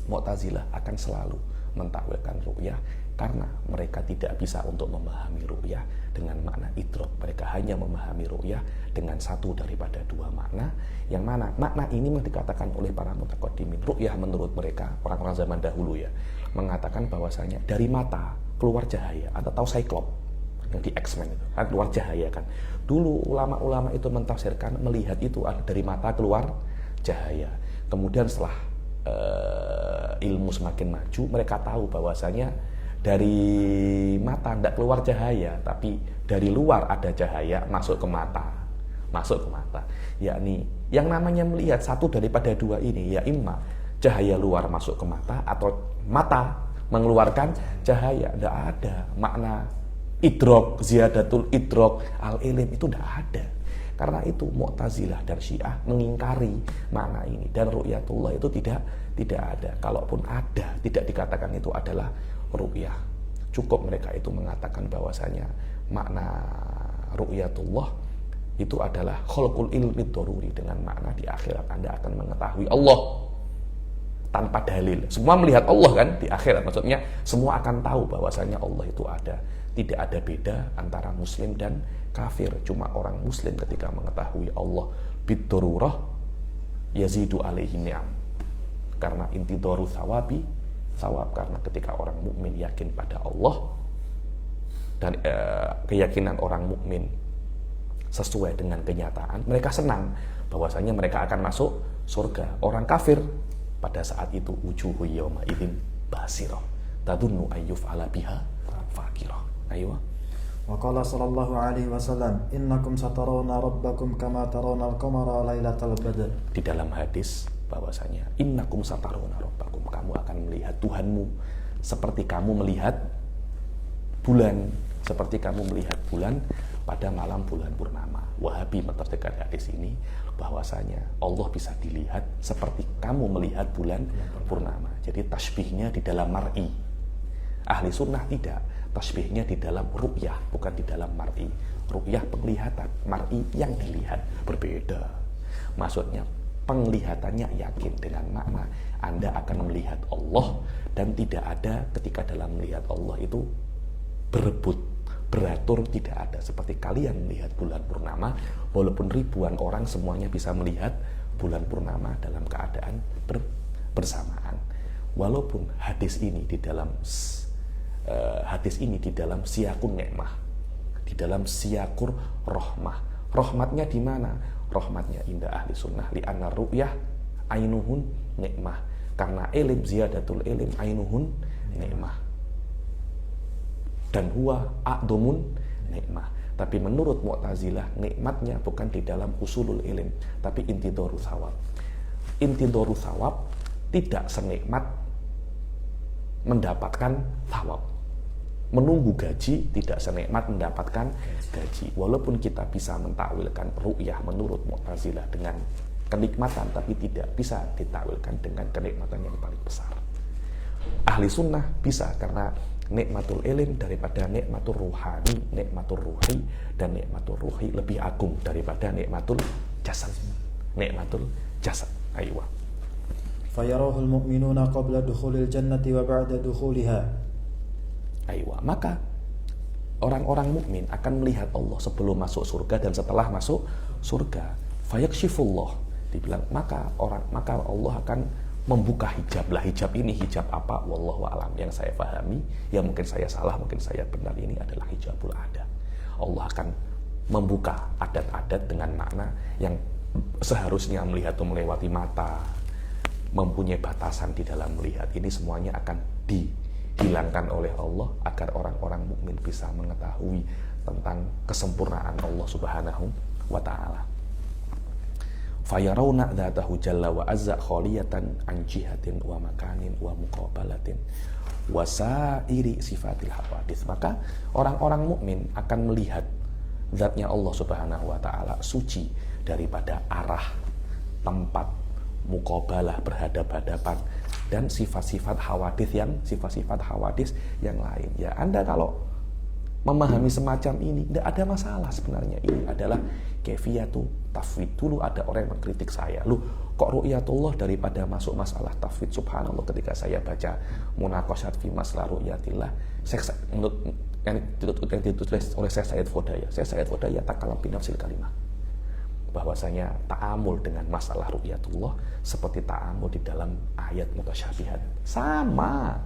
Mu'tazilah akan selalu mentakwilkan ru'yah karena mereka tidak bisa untuk memahami ru'yah dengan makna idrok. Mereka hanya memahami ru'yah dengan satu daripada dua makna, yang mana makna ini dikatakan oleh para mutaqaddimin. Ru'yah menurut mereka, orang-orang zaman dahulu ya, mengatakan bahwasanya dari mata keluar cahaya. Anda tahu Cyclops yang di X-Men itu kan keluar cahaya kan. Dulu ulama-ulama itu mentafsirkan melihat itu ada dari mata keluar cahaya. Kemudian setelah ilmu semakin maju, mereka tahu bahwasanya dari mata tidak keluar cahaya, tapi dari luar ada cahaya masuk ke mata. Yakni yang namanya melihat satu daripada dua ini, ya imma cahaya luar masuk ke mata atau mata mengeluarkan cahaya. Tidak ada makna idrok, ziyadatul idrok, al-ilim, itu tidak ada. Karena itu Mu'tazilah dan Syiah mengingkari makna ini, dan ru'yatullah itu tidak ada. Kalaupun ada, tidak dikatakan itu adalah ru'yah. Cukup mereka itu mengatakan bahwasanya makna ru'yatullah itu adalah khalqul ilmi daruri, dengan makna di akhirat Anda akan mengetahui Allah tanpa dalil. Semua melihat Allah kan di akhirat, maksudnya semua akan tahu bahwasanya Allah itu ada. Tidak ada beda antara muslim dan kafir. Cuma orang muslim ketika mengetahui Allah bid-darurah yazidu alaihi ni'am. Karena intidaru thawabi sawab, karena ketika orang mukmin yakin pada Allah dan keyakinan orang mukmin sesuai dengan kenyataan, mereka senang bahwasanya mereka akan masuk surga. Orang kafir pada saat itu wujuhu yauma idzin basirah tadunnu ayyuf'ala biha faqirah. Ayo. Wa qala sallallahu alaihi wasallam innakum satarawna rabbakum kama tarawna al-qamara lailatal badr. Di dalam hadis bahwasanya innakum satarawna rabbakum, kamu akan melihat Tuhanmu seperti kamu melihat bulan, seperti kamu melihat bulan pada malam bulan purnama. Wahabi menterjemahkan hadis ini bahwasanya Allah bisa dilihat seperti kamu melihat bulan purnama. Jadi tasbihnya di dalam mar'i. Ahli sunnah tidak, tasbihnya di dalam ru'yah, bukan di dalam mar'i. Ru'yah penglihatan, mar'i yang dilihat, berbeda. Maksudnya penglihatannya yakin dengan makna Anda akan melihat Allah, dan tidak ada ketika dalam melihat Allah itu berebut, beratur, tidak ada. Seperti kalian melihat bulan purnama, walaupun ribuan orang semuanya bisa melihat bulan purnama dalam keadaan bersamaan. Walaupun hadis ini di dalam siyakun nikmah, di dalam siyakur rahmah. Rahmatnya di mana? Rahmatnya indah ahli sunnah li'anna ru'yah ainuhun nikmah, karena ilim, ziyadatul ilim ainuhun nikmah, dan huwa a'domun nikmah. Tapi menurut Mu'tazilah, nikmatnya bukan di dalam usulul ilim, tapi intidoru sawab. Intidoru sawab tidak senikmat mendapatkan sawab. Menunggu gaji tidak senikmat mendapatkan gaji. Walaupun kita bisa mentakwilkan ru'yah menurut Mu'tazilah dengan kenikmatan, tapi tidak bisa ditakwilkan dengan kenikmatan yang paling besar. Ahli sunnah bisa, karena nikmatul ilim daripada nikmatul ruhani, nikmatul ruhi, dan nikmatul ruhi lebih agung daripada nikmatul jasad. Nikmatul jasad. Aywa. Fayarahul mu'minuna qabla dukhulil jannati wa ba'da dukhuliha. Aywa. Maka orang-orang mukmin akan melihat Allah sebelum masuk surga dan setelah masuk surga. Fayakshifullah. Dibilang maka Allah akan membuka hijab. Lah hijab ini hijab apa? Wallahu a'lam. Yang saya pahami, ya mungkin saya salah, mungkin saya benar, ini adalah hijabul adat. Allah akan membuka adat-adat dengan makna yang seharusnya melihat itu melewati mata, mempunyai batasan di dalam melihat. Ini semuanya akan dihilangkan oleh Allah agar orang-orang mukmin bisa mengetahui tentang kesempurnaan Allah Subhanahu wa ta'ala. Fayarawna dzatahu jalla wa azza khaliyatan an jihatin wa makanin wa muqabalatin wa sa'iri sifatil hawadits. Maka orang-orang mukmin akan melihat zatnya Allah Subhanahu wa ta'ala suci daripada arah, tempat, muqabalah, berhadap-hadapan, dan sifat-sifat hawadits yang lain. Ya, Anda kalau memahami semacam ini tidak ada masalah sebenarnya. Ini adalah kefiyatu tafwid. Dulu ada orang yang mengkritik saya, lu kok ru'yatullah daripada masuk masalah tafwid. Subhanallah, ketika saya baca munaqashat fi masalah ru'yatillah, yang ditulis oleh Syekh Said Fodaya takalam bi nafsil kalimah, bahwasanya ta'amul dengan masalah ru'yatullah seperti ta'amul di dalam ayat mutasyabihat. Sama,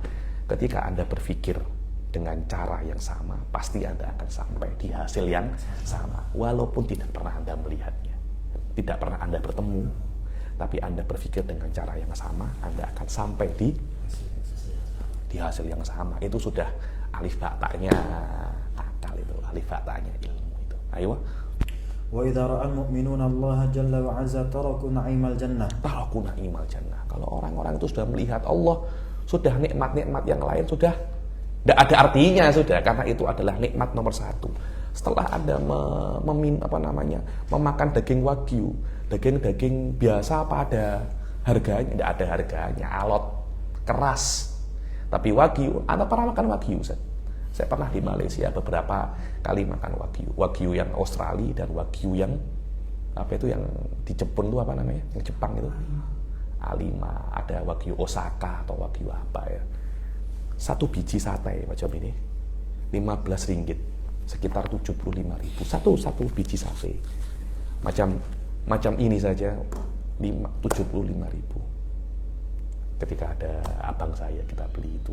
ketika Anda berpikir dengan cara yang sama, pasti Anda akan sampai di hasil yang sama. Walaupun tidak pernah Anda melihatnya, tidak pernah Anda bertemu, tapi Anda berpikir dengan cara yang sama, Anda akan sampai di hasil yang sama. Itu sudah alif ba'tanya akal, itu alif ba'tanya ilmu itu. Ayo. Wa idza ra'al mu'minuna Allah jalla wa 'azza taraku na'imal jannah. Taraku na'imal jannah. Kalau orang-orang itu sudah melihat Allah, sudah nikmat-nikmat yang lain sudah tidak ada artinya sudah, karena itu adalah nikmat nomor satu. Setelah Anda memakan daging wagyu, daging biasa apa ada harganya? Tidak ada harganya, alot, keras. Tapi wagyu, Anda pernah makan wagyu? Saya pernah di Malaysia beberapa kali makan wagyu. Wagyu yang Australia dan wagyu yang yang di Jepun itu apa namanya? Yang Jepang itu A5, ada wagyu Osaka atau wagyu apa ya. Satu biji sate macam ini 15 ringgit, sekitar 75.000 satu biji sate macam ini saja 75.000. ketika ada abang saya kita beli itu,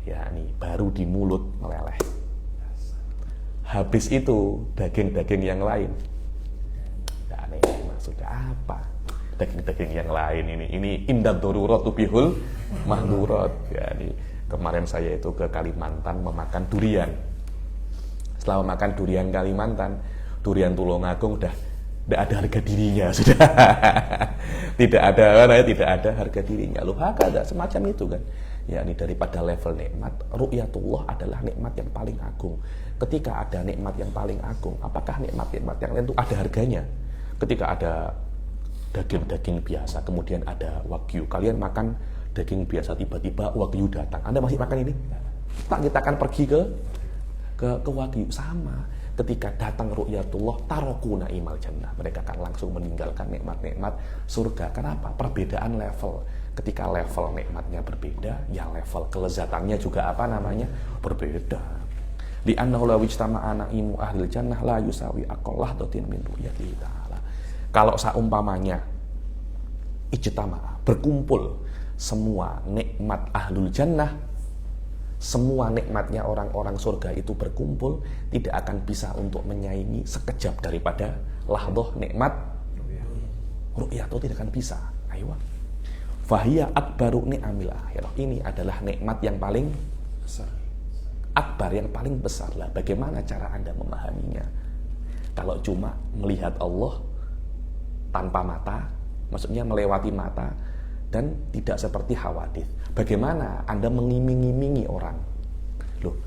ya ini baru di mulut meleleh. Habis itu daging-daging yang lain, ya ini maksudnya apa? Daging-daging yang lain ini indad darurat tubihul mahdurat. Ya ini kemarin saya itu ke Kalimantan memakan durian. Setelah makan durian Kalimantan, durian Tulungagung udah tidak ada harga dirinya sudah. tidak ada harga dirinya. Loh, ada semacam itu kan. Ya ini daripada level nikmat, ru'yatullah adalah nikmat yang paling agung. Ketika ada nikmat yang paling agung, apakah nikmat-nikmat yang lain itu ada harganya? Ketika ada daging-daging biasa, kemudian ada wagyu, kalian makan daging biasa, tiba-tiba wagyu datang, Anda masih makan ini? Tak, kita akan pergi ke wagyu. Sama ketika datang ru'yatullah, taroku na'imal jannah, mereka akan langsung meninggalkan nikmat-nikmat surga. Kenapa? Perbedaan level. Ketika level nikmatnya berbeda, ya level kelezatannya juga berbeda. Di annahu law ijtama'a na'imu ahlil jannah la yusawi aqallah datin min ru'yatihi ta'ala. Kalau saumpamanya ijtama'a, berkumpul semua nikmat ahlul jannah, semua nikmatnya orang-orang surga itu berkumpul, tidak akan bisa untuk menyaingi sekejap daripada lahdoh nikmat ru'yah, itu tidak akan bisa. Ayo. Fahiya akbaru ni'amil akhirah. Ini adalah nikmat yang paling besar. Akbar, yang paling besar lah. Bagaimana cara Anda memahaminya? Kalau cuma melihat Allah tanpa mata, maksudnya melewati mata, dan tidak seperti hawadits. Bagaimana Anda mengiming-imingi orang? Loh,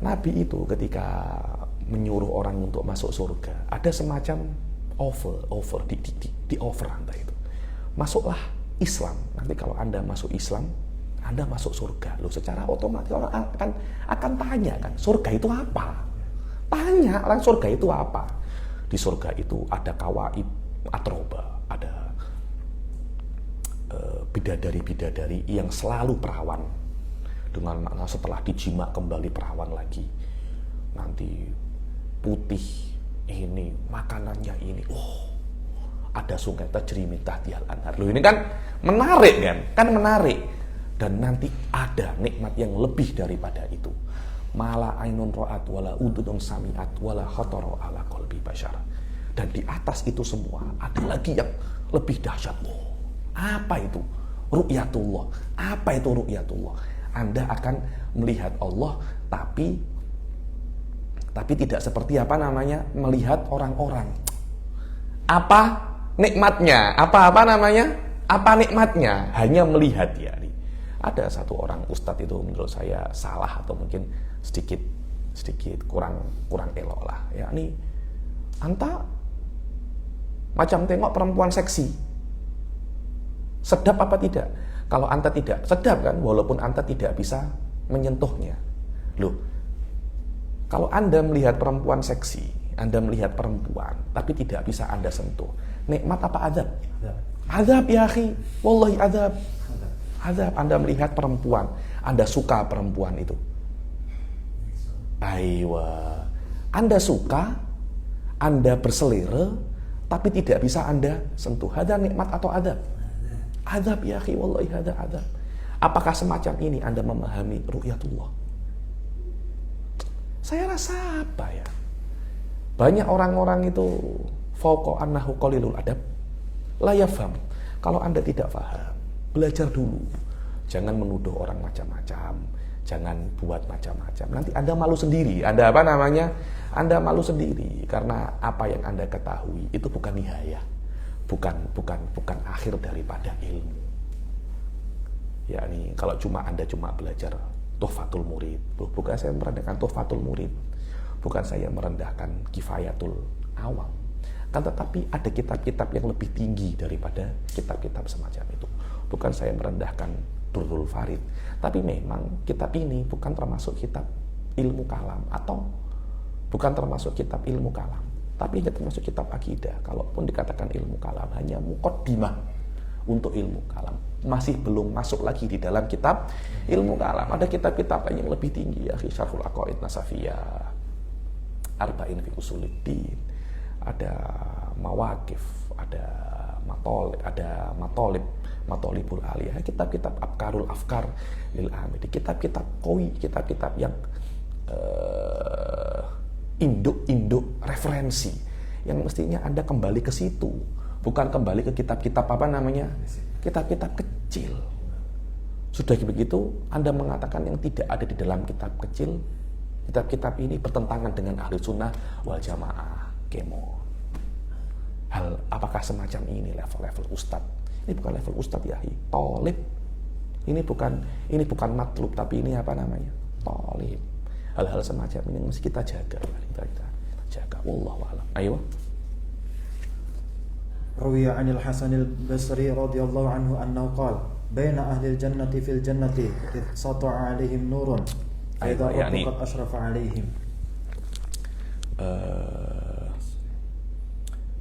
Nabi itu ketika menyuruh orang untuk masuk surga, ada semacam offer di offer Anda itu. Masuklah Islam. Nanti kalau Anda masuk Islam, Anda masuk surga. Loh, secara otomatis orang akan tanya kan, surga itu apa? Tanya orang, surga itu apa? Di surga itu ada kawaib atroba, ada bidadari-bidadari yang selalu perawan, dengan makna setelah dijima kembali perawan lagi. Nanti putih ini, makanannya ini, ada sungai tajri min tahtihal anhar. Loh, ini kan menarik kan? Kan menarik. Dan nanti ada nikmat yang lebih daripada itu. Mala ainun ra'at wala udhun sami'at wala khatara ala qalbi bashar. Dan di atas itu semua ada lagi yang lebih dahsyat. Apa itu? Ru'yatullah. Apa itu ru'yatullah? Anda akan melihat Allah, tapi tidak seperti melihat orang-orang. Apa nikmatnya? Apa nikmatnya? Hanya melihat ya. Ada satu orang ustadz itu menurut saya salah atau mungkin sedikit kurang elok lah. Ya, ini anta macam tengok perempuan seksi. Sedap apa tidak? Kalau anta tidak sedap kan, walaupun anta tidak bisa menyentuhnya. Loh, kalau Anda melihat perempuan seksi, Anda melihat perempuan, tapi tidak bisa Anda sentuh, nikmat apa azab? Azab ya akhi, wallahi azab. Azab. Anda melihat perempuan, Anda suka perempuan itu. Aywa. Anda suka, Anda berselera, tapi tidak bisa Anda sentuh. Ada nikmat atau azab? Azab ya akhi, wallahi ada azab. Apakah semacam ini Anda memahami ru'yatullah? Saya rasa apa ya? Banyak orang-orang itu fauqa annahu qalilul adab la yafham. Kalau Anda tidak paham, belajar dulu. Jangan menuduh orang macam-macam, jangan buat macam-macam. Nanti Anda malu sendiri. Anda Anda malu sendiri karena apa yang Anda ketahui itu bukan nihayah. Bukan akhir daripada ilmu. Yakni kalau Anda cuma belajar tuhfatul murid, bukan saya merendahkan tuhfatul murid, bukan saya merendahkan kifayatul awam, kan tetapi ada kitab-kitab yang lebih tinggi daripada kitab-kitab semacam itu. Bukan saya merendahkan Durrul Farid, tapi memang kitab ini bukan termasuk kitab ilmu kalam, atau bukan termasuk kitab ilmu kalam, tapi hanya termasuk kitab akidah. Kalaupun dikatakan ilmu kalam, hanya muqaddimah untuk ilmu kalam, masih belum masuk lagi di dalam kitab ilmu kalam. Ada kitab-kitab yang lebih tinggi, ya, Syarhul Aqaid Nasafiyah, Arba'in fi Usuluddin, ada Mawaqif, ada matolibul aliyah, kitab-kitab afkarul afkar lil amidi, kitab-kitab koi, kitab-kitab yang induk referensi yang mestinya Anda kembali ke situ, bukan kembali ke kitab-kitab kitab-kitab kecil. Sudah begitu Anda mengatakan yang tidak ada di dalam kitab kecil, kitab-kitab ini bertentangan dengan ahli sunnah wal jamaah. Kemo. Apakah semacam ini level ustadz? Ini bukan level ustadz ya, tolib. Ini bukan matlub, tapi ini tolib. Hal-hal semacam ini mesti kita jaga. Kita jaga. Wallahu a'lam. Ayo. Rawiya 'anil Hasan al-Basri radhiyallahu anhu annahu qala baina ahli al-jannati fil jannati id sata'a 'alaihim nurun fa idza qad ashrafa 'alaihim.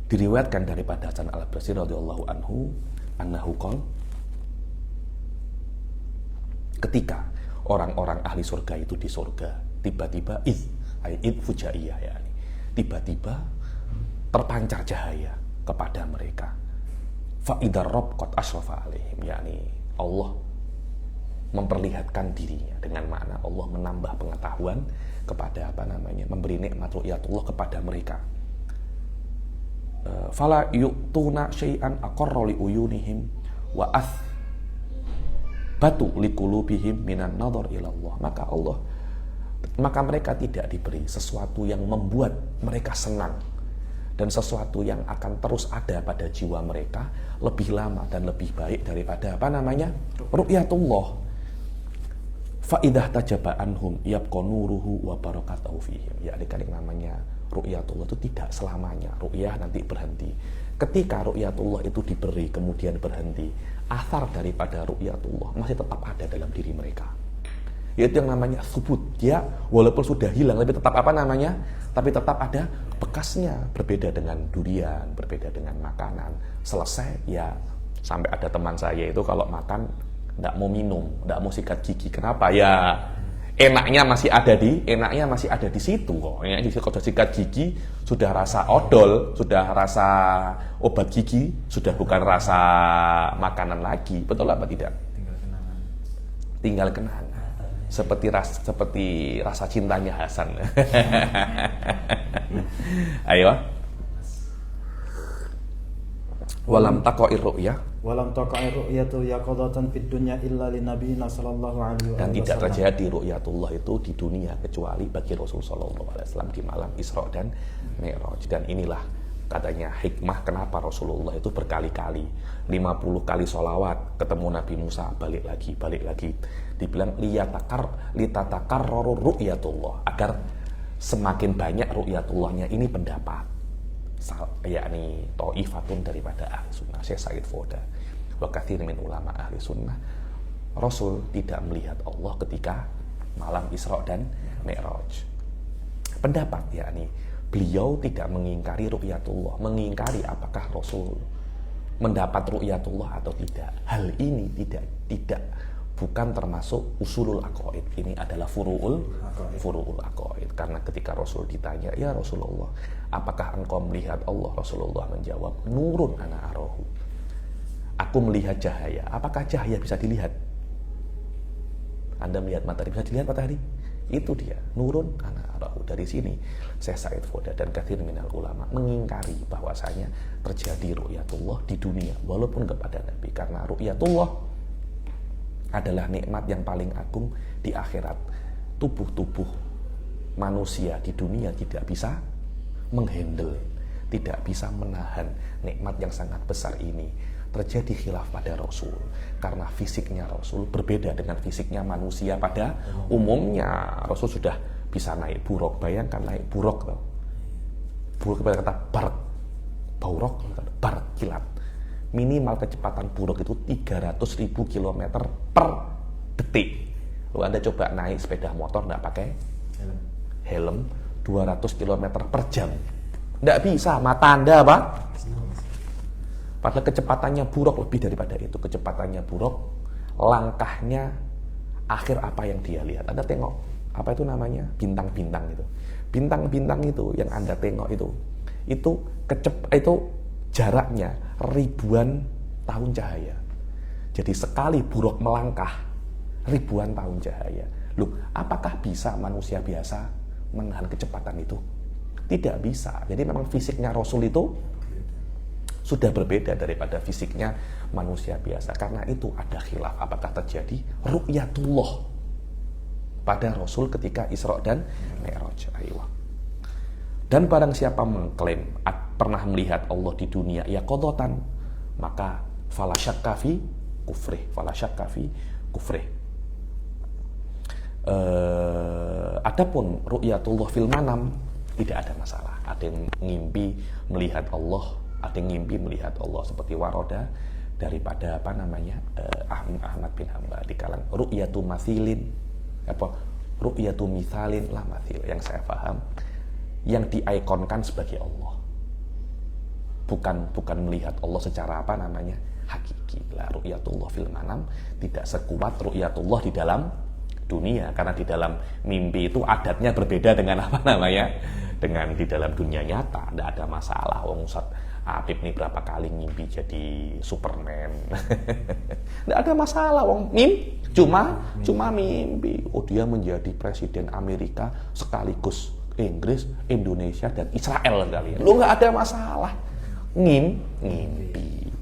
Diriwayatkan daripada Hasan al-Basri radhiyallahu anhu annahu qala, ketika orang-orang ahli surga itu di surga, tiba-tiba fujaiyah, tiba-tiba terpancar cahaya kepada mereka. Fa idza rabb qad asyrafa alaihim, Allah memperlihatkan dirinya, dengan makna Allah menambah pengetahuan kepada memberi nikmat ru'yatullah kepada mereka. Fala yu'tuna syai'an aqarra li uyunihim wa batu liqulubihim minan nadhar ila Allah. Maka mereka tidak diberi sesuatu yang membuat mereka senang dan sesuatu yang akan terus ada pada jiwa mereka lebih lama dan lebih baik daripada ru'yatullah. Fa idah tajaba anhum yabqa nuruhu wa barakatuhu fihim. Ru'yatullah itu tidak selamanya. Ru'yah nanti berhenti. Ketika ru'yatullah itu diberi kemudian berhenti, athar daripada ru'yatullah masih tetap ada dalam diri mereka. Yaitu yang namanya subut. Dia walaupun sudah hilang, tapi tetap tapi tetap ada bekasnya. Berbeda dengan durian, berbeda dengan makanan. Selesai ya, sampai ada teman saya itu kalau makan tidak mau minum, tidak mau sikat gigi. Kenapa? Ya enaknya masih ada di situ kok. Kalau sikat gigi sudah rasa odol, sudah rasa obat gigi, sudah bukan rasa makanan lagi. Betul apa tidak? Tinggal kenangan. Seperti rasa cintanya Hasan. Ayo. Walam taqa'ir ru'yah. Walam taqa'ir ru'yatu yaqadatan fid dunya illa li nabiyina sallallahu alaihi wasallam. Dan tidak terjadi ru'yatullah itu di dunia kecuali bagi Rasul sallallahu alaihi wasallam di malam Isra dan Mi'raj. Dan inilah katanya hikmah kenapa Rasulullah itu berkali-kali 50 kali sholawat ketemu Nabi Musa, balik lagi dibilang litatakarraru ru'yatullah, agar semakin banyak ru'yatullahnya. Ini pendapat yakni ta'ifatun daripada ahli sunnah, Syekh Said Foda wa katsir min ulama ahli sunnah. Rasul tidak melihat Allah ketika malam Isra dan Mi'raj. Pendapat yakni beliau tidak mengingkari ru'yatullah, mengingkari apakah Rasul mendapat ru'yatullah atau tidak. Hal ini tidak bukan termasuk usulul aqaid. Ini adalah furu'ul aqaid. Karena ketika Rasul ditanya, "Ya Rasulullah, apakah engkau melihat Allah?" Rasulullah menjawab, "Nurun ana arahu." Aku melihat cahaya. Apakah cahaya bisa dilihat? Anda melihat matahari, bisa dilihat matahari? Itu dia, nurun ana arahu. Dari sini Syekh Said Foda dan katsir minal ulama mengingkari bahwasanya terjadi ru'yatullah di dunia walaupun kepada Nabi, karena ru'yatullah adalah nikmat yang paling agung di akhirat. Tubuh-tubuh manusia di dunia tidak bisa menghandle, tidak bisa menahan nikmat yang sangat besar ini. Terjadi khilaf pada Rasul karena fisiknya Rasul berbeda dengan fisiknya manusia pada umumnya. Rasul sudah bisa naik buruk. Bayangkan naik buruk, buruk kata barak, barak kilat. Minimal kecepatan buruk itu 300.000 km per detik. Lalu Anda coba naik sepeda motor tidak pakai helm 200 km per jam, tidak bisa, mata Anda apa? Padahal kecepatannya buruk lebih daripada itu. Kecepatannya buruk, langkahnya akhir apa yang dia lihat. Anda tengok, apa itu namanya? Bintang-bintang itu. Bintang-bintang itu yang Anda tengok itu jaraknya ribuan tahun cahaya. Jadi sekali buruk melangkah ribuan tahun cahaya. Loh, apakah bisa manusia biasa menahan kecepatan itu? Tidak bisa. Jadi memang fisiknya Rasul itu sudah berbeda daripada fisiknya manusia biasa. Karena itu ada khilaf apakah terjadi ru'yatullah pada Rasul ketika Isra dan Mi'raj. Dan barang siapa mengklaim pernah melihat Allah di dunia ya qadatan, maka fala syakka fi kufrih. Adapun ru'yatullah fil manam tidak ada masalah. Ada yang ngimpi melihat Allah, ada yang ngimpi melihat Allah seperti waroda daripada Ahmad bin Hanbal di kalang ru'yatu mathilin ru'yatu mithalin la mathil, yang saya paham yang diikonkan sebagai Allah. Bukan melihat Allah secara hakiki. La ru'yatullah fil manam tidak sekuat ru'yatullah di dalam dunia, karena di dalam mimpi itu adatnya berbeda dengan dengan di dalam dunia nyata. Tidak ada masalah. Ustaz Apip nih berapa kali ngimpi jadi Superman. Tidak ada masalah. Cuma mimpi. Oh, dia menjadi presiden Amerika sekaligus Inggris, Indonesia, dan Israel sekalian. Lu nggak ada masalah. Ngimpi.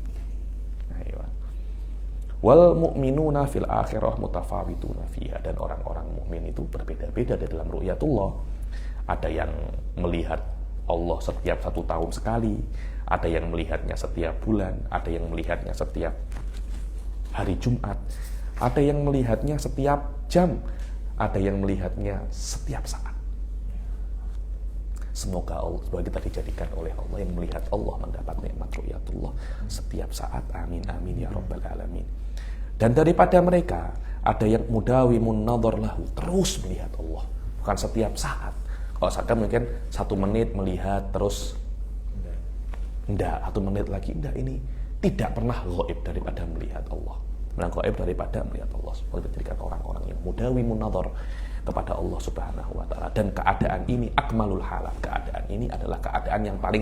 Wal mu'minuna fil akhirah mutafawituna fiha, dan orang-orang mukmin itu berbeda-beda di dalam ru'yatullah. Ada yang melihat Allah setiap 1 tahun sekali, ada yang melihatnya setiap bulan, ada yang melihatnya setiap hari Jumat, ada yang melihatnya setiap jam, ada yang melihatnya setiap saat. Semoga kita dijadikan oleh Allah yang melihat Allah mendapat nikmat ru'yatullah setiap saat. Amin amin ya rabbal alamin. Dan daripada mereka ada yang mudawimun nadhar lahu, terus melihat Allah, bukan setiap saat. Kalau saya mungkin 1 menit melihat terus enggak, 1 menit lagi enggak. Ini tidak pernah ghaib daripada melihat Allah. Ghaib daripada melihat Allah. Seperti dijadikan orang-orang yang mudawimun nadhar kepada Allah Subhanahu wa taala. Dan keadaan ini akmalul halat. Keadaan ini adalah keadaan yang paling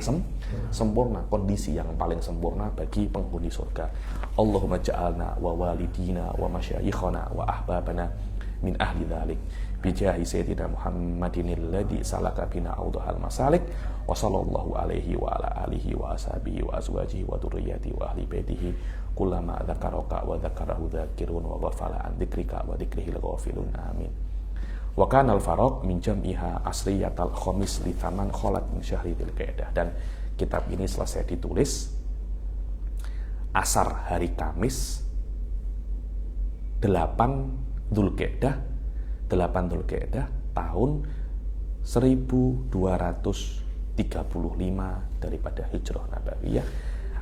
sempurna, kondisi yang paling sempurna bagi penghuni surga. Allahumma ja'alna wa walidina wa masyayikhana wa ahbabana min ahli dzalik bijahi sayyidina Muhammadin alladzi salaka bina awdahal masalik wa sallallahu alaihi wa ala alihi wa ashabihi wa azwajihi wa dzurriyyatihi wa ahli baitihi kullama dzakaraka wa dzakarahu dzakirun wa ghafala an dzikrika wa dzikrihil ghafilun. Amin. Wa kana al-faraq min jam'iha asriyatal khamis li thaman khalat min syahri dzulqa'dah. Dan kitab ini selesai ditulis asar hari Kamis 8 Dzulqa'dah tahun 1235 daripada hijrah nabawiyah.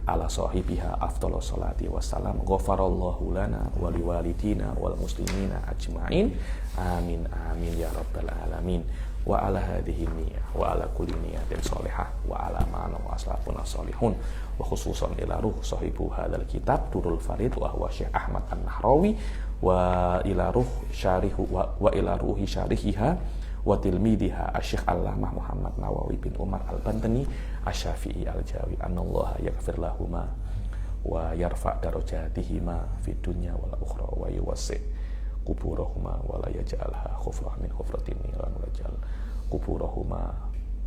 Ala sahibiha afdhalus salati wassalam. Ghafarallahu lana wa liwalidina wal muslimina ajmain. Amin amin ya rabbal alamin. Wa ala hadhihi niyyah wa ala kulli niyatin shalihah wa ala ma'ana wa aslafuna shalihun wa khususan ila ruh sahibu hadzal kitab Durul Farid wa huwa Syekh Ahmad An-Nahrawi wa ila ruh syarihu wa ila ruhi syarihiha wa tilmidiha Syekh Allamah Muhammad Nawawi bin Umar Al-Bantani Asy-Syafi'i Al-Jawi. Anallaha yaghfir lahuma wa yarfa' darajatihima fid dunya wal ukhra wa yuwassi' kuburahuma wa la yaj'alha khufrah min khufratin niran wa ja'al kuburahuma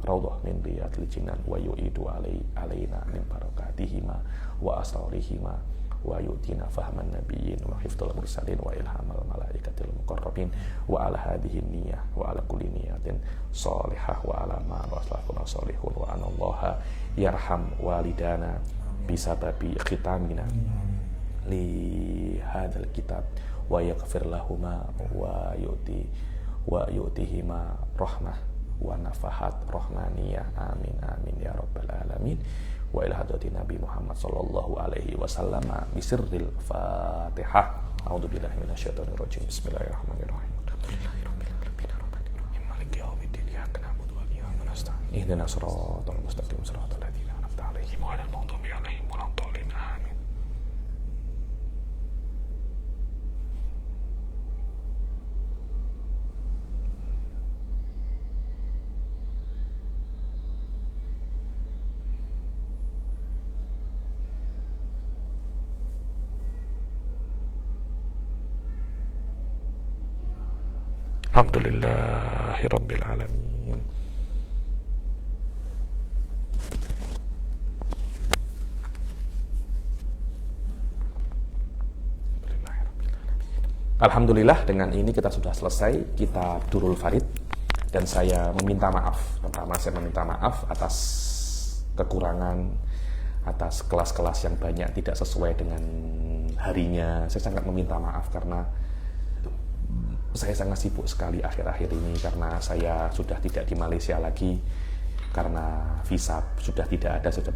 raudhah min riyadil jinan wa yu'idu alaina min barakatihima wa asrarihima wa yu'tina fahman nabiyyin wa hifdzal mursalin wa ilhamal malaikatil muqarrabin wa ala hadhihi niyyah wa ala kulli niyatin shalihah wa ala ma rasuluna shalihun wa anallaha yarham walidana bisababi khitamina li hadzal kitab wa yaghfir lahuma wa yu'tihima rahmah wa nafahat rahmaniyah. Amin amin ya rabbal alamin. Wa ila hadrati Nabi Muhammad sallallahu alaihi wasallam bisirril Fatihah. A'udzubillahi minasyaitonir rajim. Bismillahirrahmanirrahim. Ihdinas siratal mustaqim siratal ladzina an'amta 'alaihim ghairil maghdubi 'alaihim waladdallin. Amin. Alhamdulillahirabbil alamin. Alhamdulillah, dengan ini kita sudah selesai kitab Durrul Farid, dan saya meminta maaf. Pertama, saya meminta maaf atas kekurangan, atas kelas-kelas yang banyak tidak sesuai dengan harinya. Saya sangat meminta maaf karena saya sangat sibuk sekali akhir-akhir ini, karena saya sudah tidak di Malaysia lagi, karena visa sudah tidak ada, sudah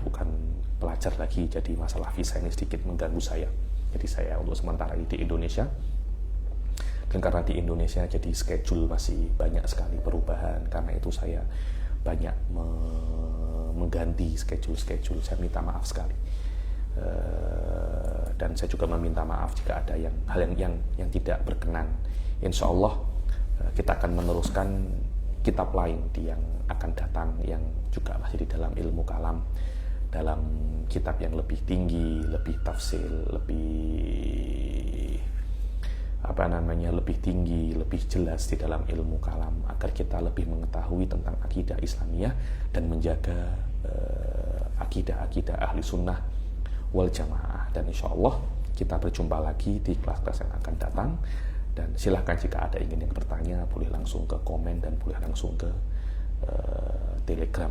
bukan pelajar lagi. Jadi masalah visa ini sedikit mengganggu saya. Jadi saya untuk sementara ini di Indonesia, dan karena di Indonesia jadi schedule masih banyak sekali perubahan, karena itu saya banyak mengganti schedule. Saya minta maaf sekali, dan saya juga meminta maaf jika ada hal yang tidak berkenan. Insya Allah kita akan meneruskan kitab lain yang akan datang, yang juga masih di dalam ilmu kalam, dalam kitab yang lebih tinggi, lebih tafsil, lebih tinggi, lebih jelas di dalam ilmu kalam, agar kita lebih mengetahui tentang akidah Islamiyah dan menjaga akidah ahli sunnah wal jamaah. Dan insya Allah kita berjumpa lagi di kelas-kelas yang akan datang. Dan silahkan jika ada ingin yang bertanya, boleh langsung ke komen dan boleh langsung ke Telegram.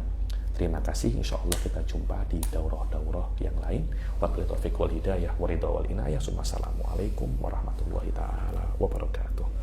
Terima kasih, insya Allah kita jumpa di daurah-daurah yang lain. Wabillahi taufiq wal hidayah, wa ridha wal inayah. Assalamualaikum warahmatullahi taala wabarakatuh.